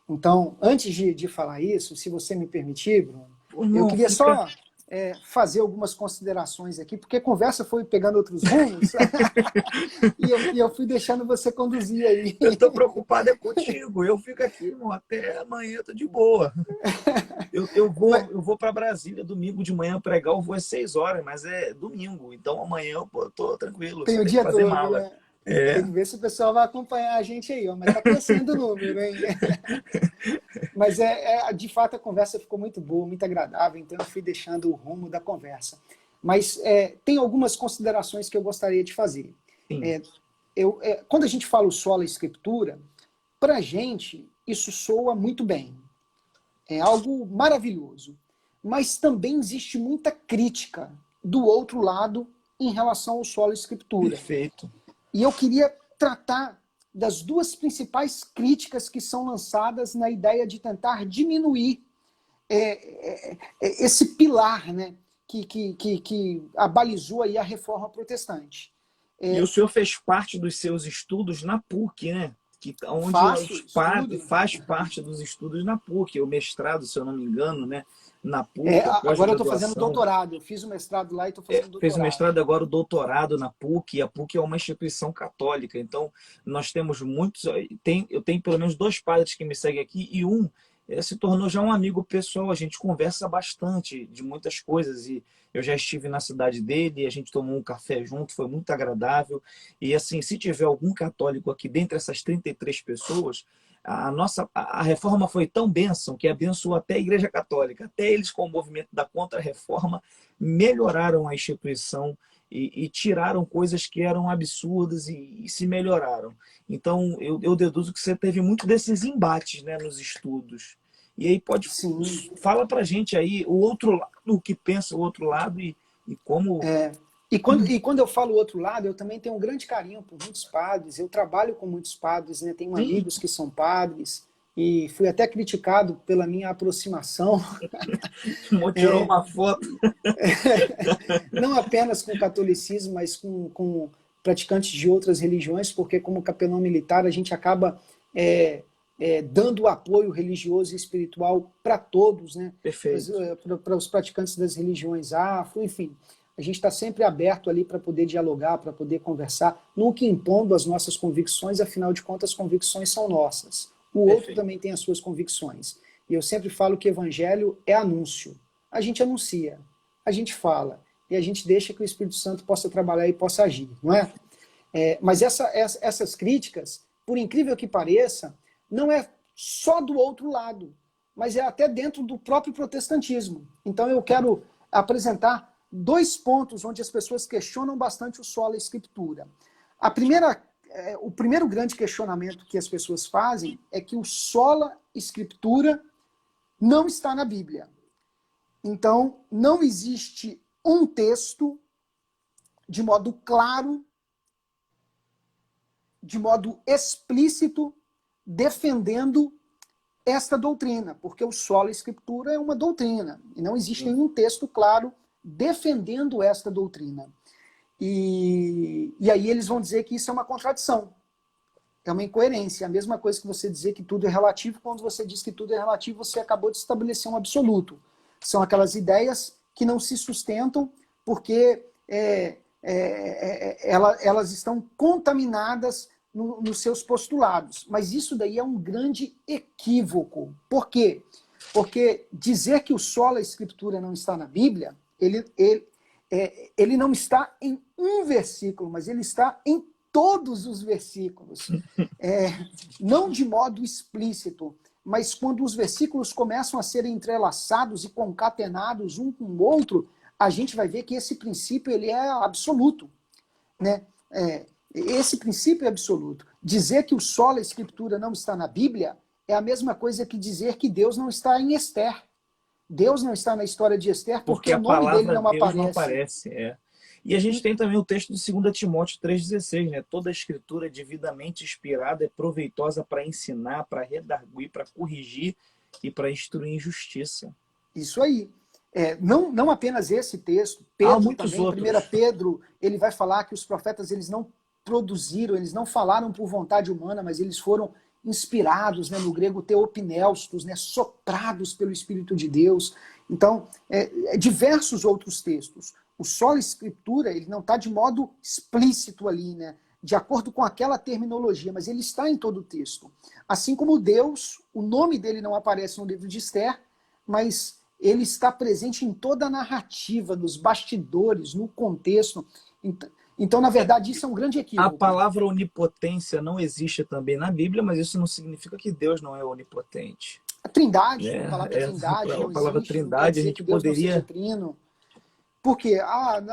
Então, antes de falar isso, se você me permitir, Bruno, Pô, eu irmão, queria fica. só fazer algumas considerações aqui, porque a conversa foi pegando outros rumos e eu fui deixando você conduzir aí. Eu estou preocupado contigo. Eu fico aqui, irmão, até amanhã, eu tô de boa. Mas, Eu vou para Brasília domingo de manhã pregar, eu vou às 6 horas, mas é domingo. Então amanhã eu tô tranquilo, tem só o tem que dia fazer todo, mala. né? É, Tem que ver se o pessoal vai acompanhar a gente aí, ó. Mas tá crescendo o número, hein? Mas de fato a conversa ficou muito boa, muito agradável, então eu fui deixando o rumo da conversa. Mas tem algumas considerações que eu gostaria de fazer. sim, É, quando a gente fala o sola escritura, para a gente isso soa muito bem. É algo maravilhoso. Mas também existe muita crítica do outro lado em relação ao sola escritura. perfeito. E eu queria tratar das duas principais críticas que são lançadas na ideia de tentar diminuir esse pilar, né, que abalizou aí a reforma protestante. E o senhor fez parte dos seus estudos na PUC, né? Onde Faço estudo. faz parte dos estudos na PUC, o mestrado, se eu não me engano, né? Na PUC, a Agora eu estou fazendo pós-graduação. doutorado. Eu fiz o mestrado lá e estou fazendo Fez o doutorado. mestrado, agora o doutorado na PUC, e a PUC é uma instituição católica, então nós temos muitos, eu tenho pelo menos 2 padres que me seguem aqui, e um se tornou já um amigo pessoal, a gente conversa bastante de muitas coisas, e eu já estive na cidade dele, a gente tomou um café junto, foi muito agradável, e assim, se tiver algum católico aqui dentre essas 33 pessoas, a reforma foi tão bênção que abençoou até a Igreja Católica, até eles com o movimento da Contra-Reforma melhoraram a instituição e tiraram coisas que eram absurdas e se melhoraram. Então, eu deduzo que você teve muito desses embates, né, nos estudos. E aí Sim. fala pra gente aí o outro lado, o que pensa o outro lado e como... E quando eu falo outro lado, eu também tenho um grande carinho por muitos padres. Eu trabalho com muitos padres, né? Tenho Sim, amigos que são padres e fui até criticado pela minha aproximação, tirou uma foto. não apenas com o catolicismo, mas com praticantes de outras religiões, porque como capelão militar a gente acaba dando apoio religioso e espiritual para todos, né? Perfeito. Para os praticantes das religiões afro, enfim. A gente está sempre aberto ali para poder dialogar, para poder conversar, nunca impondo as nossas convicções, afinal de contas, as convicções são nossas. O outro Perfeito. também tem as suas convicções. E eu sempre falo que evangelho é anúncio. A gente anuncia, a gente fala, e a gente deixa que o Espírito Santo possa trabalhar e possa agir, não é? Mas essas críticas, por incrível que pareça, não é só do outro lado, mas é até dentro do próprio protestantismo. Então eu quero apresentar 2 pontos onde as pessoas questionam bastante o sola escritura. O primeiro grande questionamento que as pessoas fazem é que o sola escritura não está na Bíblia. Então, não existe um texto de modo claro, de modo explícito, defendendo esta doutrina, porque o sola escritura é uma doutrina, e não existe nenhum texto claro defendendo esta doutrina. E aí eles vão dizer que isso é uma contradição, é uma incoerência. A mesma coisa que você dizer que tudo é relativo, quando você diz que tudo é relativo, você acabou de estabelecer um absoluto. São aquelas ideias que não se sustentam porque elas estão contaminadas nos seus postulados. Mas isso daí é um grande equívoco. Por quê? Porque dizer que o sola escritura não está na Bíblia, ele não está em um versículo, mas ele está em todos os versículos. Não de modo explícito, mas quando os versículos começam a ser entrelaçados e concatenados um com o outro, a gente vai ver que esse princípio ele é absoluto, né? Esse princípio é absoluto. Dizer que o sola escritura não está na Bíblia é a mesma coisa que dizer que Deus não está em Esther. Deus não está na história de Esther porque Porque o a nome dele palavra não Deus não aparece. aparece. E a gente tem também o texto de 2 Timóteo 3,16, né? Toda a escritura devidamente inspirada é proveitosa para ensinar, para redarguir, para corrigir e para instruir em justiça. Isso aí. Não apenas esse texto, Há Pedro muitos também, 1 outros. Pedro, ele vai falar que os profetas eles não produziram, eles não falaram por vontade humana, mas eles foram inspirados, né, no grego teopneustos, né, soprados pelo Espírito de Deus. Então, diversos outros textos. O sola escritura, ele não está de modo explícito ali, né, de acordo com aquela terminologia, mas ele está em todo o texto. Assim como Deus, o nome dele não aparece no livro de Esther, mas ele está presente em toda a narrativa, nos bastidores, no contexto. Então, na verdade, isso é um grande A equívoco. palavra onipotência não existe também na Bíblia, mas isso não significa que Deus não é onipotente. A trindade, a Né? palavra trindade A não palavra existe, não quer trindade a dizer que gente Deus não seja poderia... trino. Porque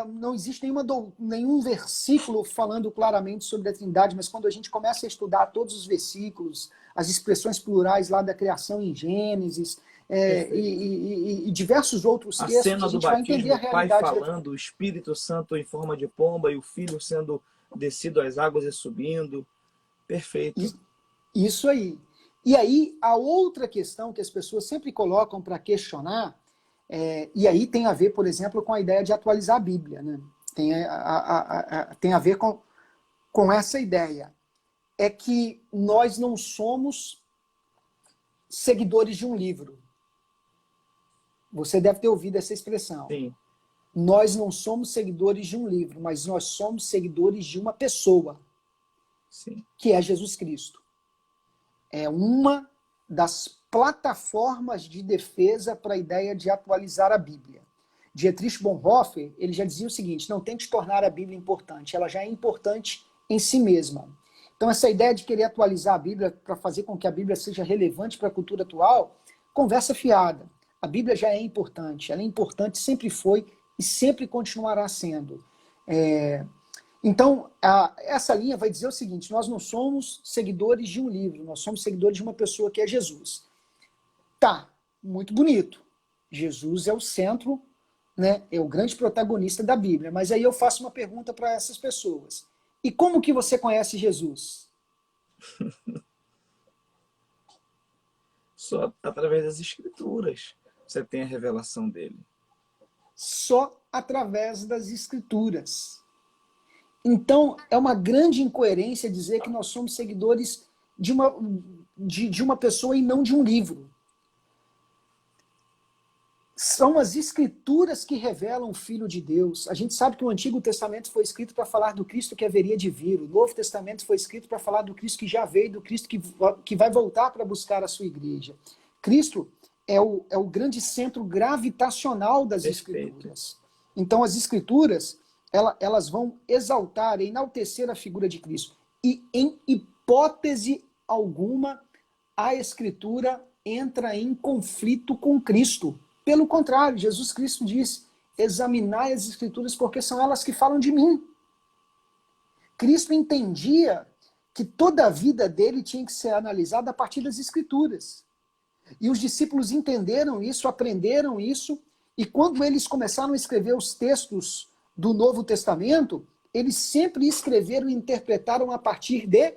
não existe nenhum versículo falando claramente sobre a trindade, mas quando a gente começa a estudar todos os versículos, as expressões plurais lá da criação em Gênesis, e diversos outros A textos, cena a do gente vai entender batismo, a o Pai realidade da falando, o trindade. Espírito Santo em forma de pomba e o Filho sendo descido às águas e subindo. Perfeito. Isso aí. E aí, a outra questão que as pessoas sempre colocam para questionar, e aí tem a ver, por exemplo, com a ideia de atualizar a Bíblia, né? Tem a ver com essa ideia. É que nós não somos seguidores de um livro. Você deve ter ouvido essa expressão. Sim. Nós não somos seguidores de um livro, mas nós somos seguidores de uma pessoa, Sim. que é Jesus Cristo. É uma das plataformas de defesa para a ideia de atualizar a Bíblia. Dietrich Bonhoeffer, ele já dizia o seguinte: não tente tornar a Bíblia importante, ela já é importante em si mesma. Então essa ideia de querer atualizar a Bíblia para fazer com que a Bíblia seja relevante para a cultura atual, conversa fiada. A Bíblia já é importante, ela é importante, sempre foi e sempre continuará sendo. Então, essa linha vai dizer o seguinte: nós não somos seguidores de um livro, nós somos seguidores de uma pessoa que é Jesus. Tá, muito bonito. Jesus é o centro, né, é o grande protagonista da Bíblia. Mas aí eu faço uma pergunta para essas pessoas. E como que você conhece Jesus? Só através das Escrituras você tem a revelação dele. Só através das Escrituras. Então, é uma grande incoerência dizer que nós somos seguidores de uma pessoa e não de um livro. São as Escrituras que revelam o Filho de Deus. A gente sabe que o Antigo Testamento foi escrito para falar do Cristo que haveria de vir. O Novo Testamento foi escrito para falar do Cristo que já veio, do Cristo que vai voltar para buscar a sua igreja. Cristo é o grande centro gravitacional das Escrituras. Então, as Escrituras, elas vão exaltar, enaltecer a figura de Cristo. E, em hipótese alguma, a Escritura entra em conflito com Cristo. Pelo contrário, Jesus Cristo diz: examinai as Escrituras porque são elas que falam de mim. Cristo entendia que toda a vida dele tinha que ser analisada a partir das Escrituras. E os discípulos entenderam isso, aprenderam isso, e quando eles começaram a escrever os textos do Novo Testamento, eles sempre escreveram e interpretaram a partir de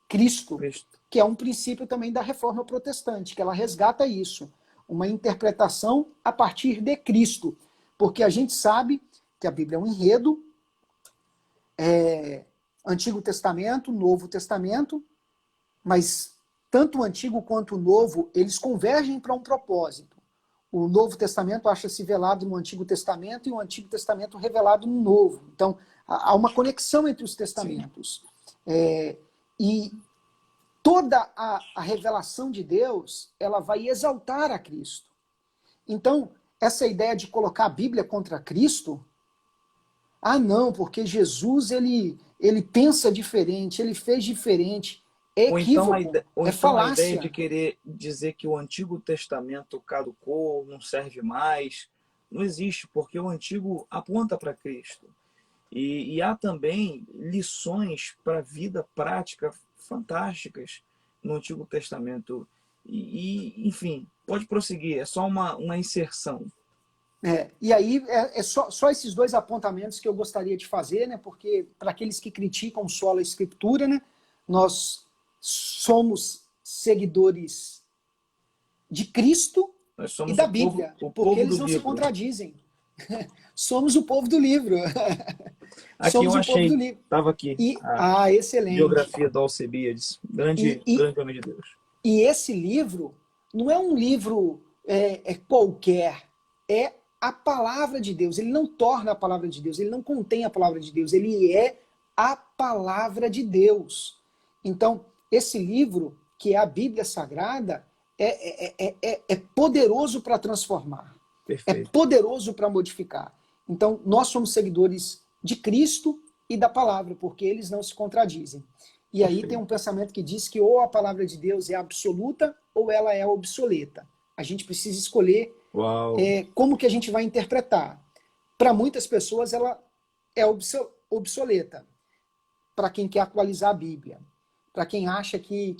Cristo, que é um princípio também da Reforma Protestante, que ela resgata isso, uma interpretação a partir de Cristo, porque a gente sabe que a Bíblia é um enredo, Antigo Testamento, Novo Testamento, mas tanto o Antigo quanto o Novo, eles convergem para um propósito. O Novo Testamento acha-se velado no Antigo Testamento e o Antigo Testamento revelado no Novo. Então, há uma conexão entre os testamentos. E toda a revelação de Deus, ela vai exaltar a Cristo. Então, essa ideia de colocar a Bíblia contra Cristo, não, porque Jesus, ele pensa diferente, ele fez diferente. É equívoco, é falácia. A ideia de querer dizer que o Antigo Testamento caducou, não serve mais, não existe, porque o Antigo aponta para Cristo. E há também lições para a vida prática fantásticas no Antigo Testamento. Enfim, pode prosseguir, é só uma inserção. E aí, só esses dois apontamentos que eu gostaria de fazer, né? Porque para aqueles que criticam só a Escritura, né, nós somos seguidores de Cristo e da Bíblia, porque eles não se contradizem. Somos o povo do livro. Aqui somos o povo do livro. Estava aqui. Excelente. Biografia do Alcebiades, grande homem de Deus. E esse livro não é um livro qualquer, é a palavra de Deus. Ele não torna a palavra de Deus, ele não contém a palavra de Deus, ele é a palavra de Deus. Então, esse livro, que é a Bíblia Sagrada, é poderoso para transformar. Perfeito. É poderoso para modificar. Então, nós somos seguidores de Cristo e da palavra, porque eles não se contradizem. E aí tem um pensamento que diz que ou a palavra de Deus é absoluta ou ela é obsoleta. A gente precisa escolher como que a gente vai interpretar. Para muitas pessoas ela é obsoleta, para quem quer atualizar a Bíblia, para quem acha que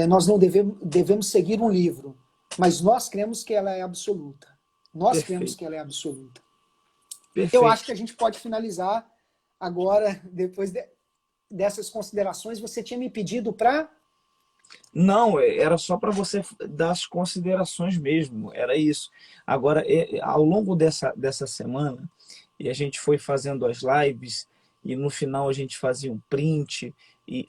nós não devemos seguir um livro, mas nós cremos que ela é absoluta. Nós cremos que ela é absoluta. Eu acho que a gente pode finalizar agora, depois dessas considerações. Você tinha me pedido para... Não, era só para você dar as considerações mesmo, era isso. Agora, ao longo dessa semana, e a gente foi fazendo as lives, e no final a gente fazia um print,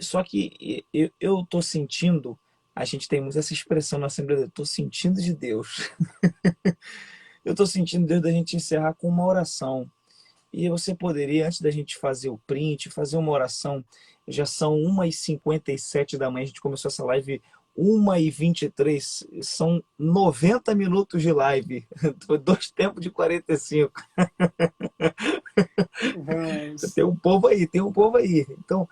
só que eu estou sentindo, a gente tem muito essa expressão na Assembleia, eu estou sentindo de Deus. Eu estou sentindo Deus da gente encerrar com uma oração. E você poderia, antes da gente fazer o print, fazer uma oração. Já são 1h57 da manhã, a gente começou essa live 1h23, são 90 minutos de live, 2 tempos de 45. Tem um povo aí, tem um povo aí. Então,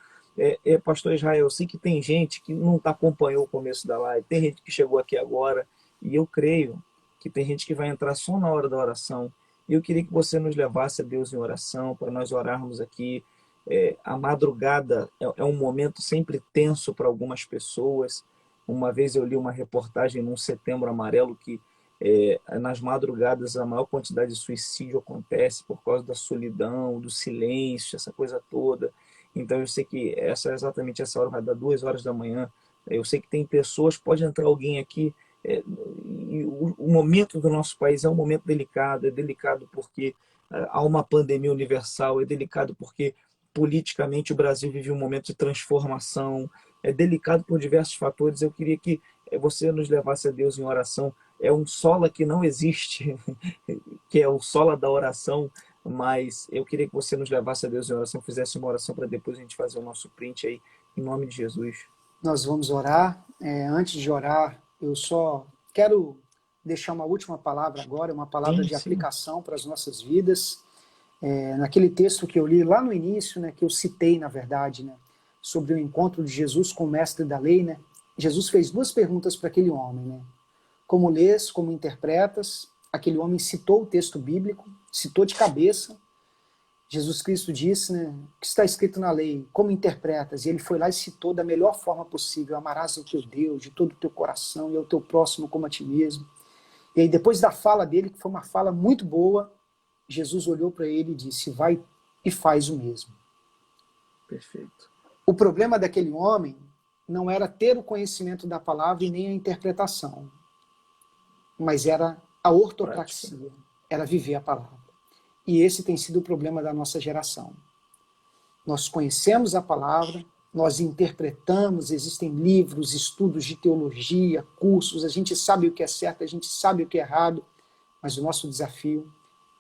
pastor Israel, eu sei que tem gente que não acompanhou o começo da live, tem gente que chegou aqui agora, e eu creio que tem gente que vai entrar só na hora da oração. E eu queria que você nos levasse a Deus em oração, para nós orarmos aqui. A madrugada é um momento sempre tenso para algumas pessoas. Uma vez eu li uma reportagem num Setembro Amarelo que nas madrugadas a maior quantidade de suicídio acontece por causa da solidão, do silêncio, essa coisa toda. Então eu sei que exatamente essa hora vai dar 2 horas da manhã. Eu sei que tem pessoas, pode entrar alguém aqui. E o momento do nosso país é um momento delicado. É delicado porque há uma pandemia universal, é delicado porque politicamente o Brasil vive um momento de transformação, é delicado por diversos fatores. Eu queria que você nos levasse a Deus em oração. É um sola que não existe, que é o sola da oração, mas eu queria que você nos levasse a Deus em oração, fizesse uma oração para depois a gente fazer o nosso print aí, em nome de Jesus. Nós vamos orar. Antes de orar, eu só quero deixar uma última palavra agora, uma palavra de aplicação para as nossas vidas. Naquele texto que eu li lá no início, né, que eu citei, na verdade, né, sobre o encontro de Jesus com o mestre da lei, né, Jesus fez 2 perguntas para aquele homem. Né, como lês, como interpretas? Aquele homem citou o texto bíblico, citou de cabeça. Jesus Cristo disse, né, o que está escrito na lei, como interpretas? E ele foi lá e citou da melhor forma possível: amarás o teu Deus de todo o teu coração e ao teu próximo como a ti mesmo. E aí depois da fala dele, que foi uma fala muito boa, Jesus olhou para ele e disse: vai e faz o mesmo. Perfeito. O problema daquele homem não era ter o conhecimento da palavra e nem a interpretação, mas era a ortopraxia, era viver a palavra. E esse tem sido o problema da nossa geração. Nós conhecemos a palavra, nós interpretamos, existem livros, estudos de teologia, cursos, a gente sabe o que é certo, a gente sabe o que é errado, mas o nosso desafio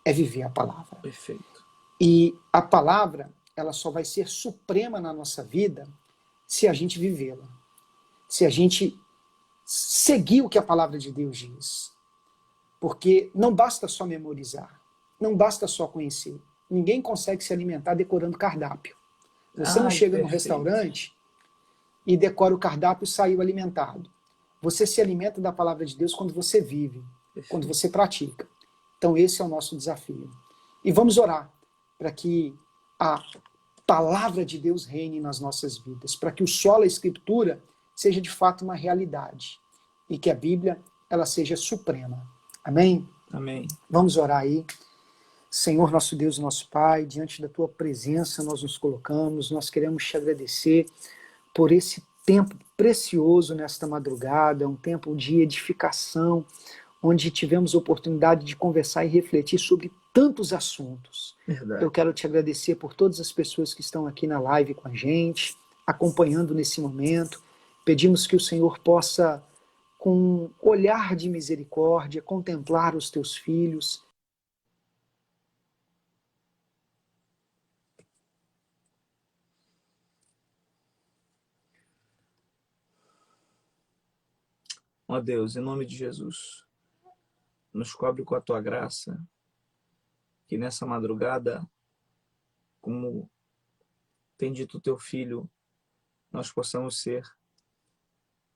é viver a palavra. Perfeito. E a palavra, ela só vai ser suprema na nossa vida se a gente vivê-la. Se a gente seguir o que a palavra de Deus diz. Porque não basta só memorizar, não basta só conhecer. Ninguém consegue se alimentar decorando cardápio. Você não chega num restaurante e decora o cardápio e saiu alimentado. Você se alimenta da palavra de Deus quando você vive, quando você pratica. Então esse é o nosso desafio. E vamos orar para que a palavra de Deus reine nas nossas vidas, para que o sola Escritura seja de fato uma realidade e que a Bíblia ela seja suprema. Amém? Amém. Vamos orar aí. Senhor, nosso Deus, nosso Pai, diante da Tua presença nós nos colocamos, nós queremos te agradecer por esse tempo precioso nesta madrugada, um tempo de edificação, onde tivemos oportunidade de conversar e refletir sobre tantos assuntos. Verdade. Eu quero te agradecer por todas as pessoas que estão aqui na live com a gente, acompanhando nesse momento. Pedimos que o Senhor possa, com um olhar de misericórdia, contemplar os teus filhos. Ó Deus, em nome de Jesus, nos cobre com a tua graça, que nessa madrugada como tem dito o teu filho, nós possamos ser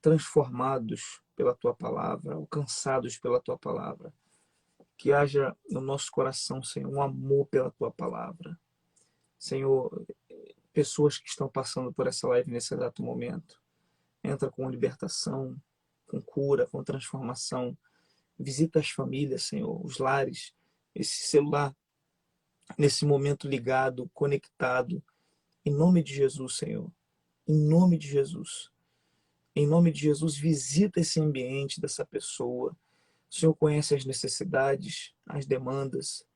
transformados pela tua palavra, alcançados pela tua palavra. Que haja no nosso coração, Senhor, um amor pela tua palavra. Senhor, pessoas que estão passando por essa live nesse exato momento, entra com libertação, com cura, com transformação. Visita as famílias, Senhor, os lares, esse celular, nesse momento ligado, conectado. Em nome de Jesus, Senhor. Em nome de Jesus. Em nome de Jesus, visita esse ambiente dessa pessoa. O Senhor conhece as necessidades, as demandas.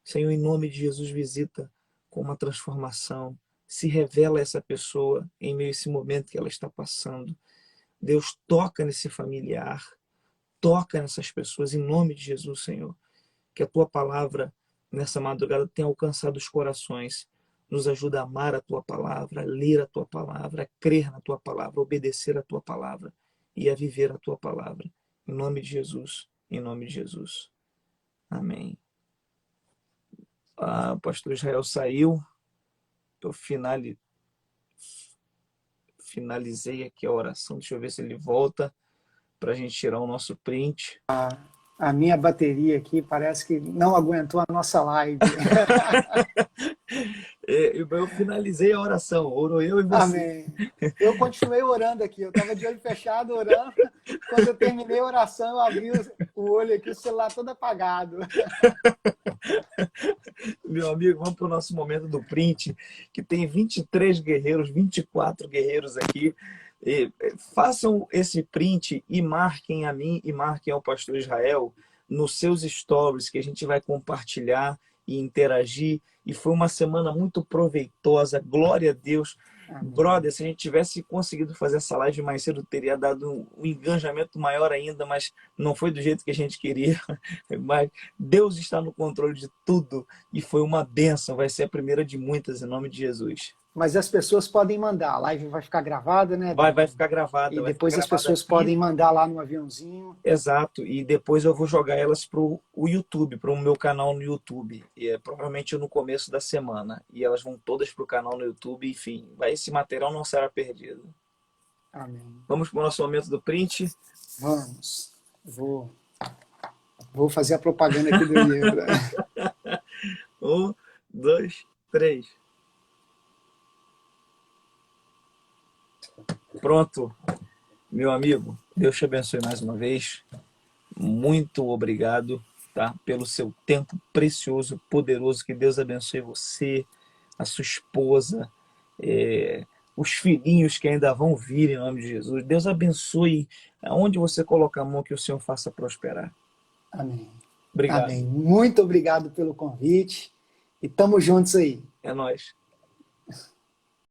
Senhor, em nome de Jesus, visita com uma transformação. Se revela a essa pessoa em meio a esse momento que ela está passando. Deus, toca nesse familiar, toca nessas pessoas, em nome de Jesus, Senhor. Que a tua palavra, nessa madrugada, tenha alcançado os corações. Nos ajuda a amar a tua palavra, a ler a tua palavra, a crer na tua palavra, a obedecer a tua palavra e a viver a tua palavra. Em nome de Jesus, em nome de Jesus. Amém. O pastor Israel saiu. Eu finalizei aqui a oração. Deixa eu ver se ele volta para a gente tirar o nosso print. A minha bateria aqui parece que não aguentou a nossa live. Eu finalizei a oração, oro eu e você. Amém. Eu continuei orando aqui, eu estava de olho fechado orando. Quando eu terminei a oração, eu abri o olho aqui, o celular todo apagado. Meu amigo, vamos para o nosso momento do print, que tem 23 guerreiros, 24 guerreiros aqui. Façam esse print e marquem a mim e marquem ao pastor Israel nos seus stories, que a gente vai compartilhar e interagir. E foi uma semana muito proveitosa, glória a Deus. Amém. Brother, se a gente tivesse conseguido fazer essa live mais cedo, teria dado um engajamento maior ainda, mas não foi do jeito que a gente queria. Mas Deus está no controle de tudo e foi uma bênção, vai ser a primeira de muitas, em nome de Jesus. Mas as pessoas podem mandar, a live vai ficar gravada, né? Vai ficar gravada. E depois as pessoas podem mandar lá no aviãozinho. Exato, e depois eu vou jogar elas para o YouTube, para o meu canal no YouTube, provavelmente no começo da semana. E elas vão todas para o canal no YouTube, enfim, esse material não será perdido. Amém. Vamos para o nosso momento do print? Vamos. Vou fazer a propaganda aqui do livro. 1, 2, 3. Pronto, meu amigo, Deus te abençoe mais uma vez. Muito obrigado, tá? Pelo seu tempo precioso, poderoso. Que Deus abençoe você, a sua esposa, os filhinhos que ainda vão vir em nome de Jesus. Deus abençoe aonde você colocar a mão, que o Senhor faça prosperar. Amém. Obrigado. Amém. Muito obrigado pelo convite e estamos juntos aí. É nóis.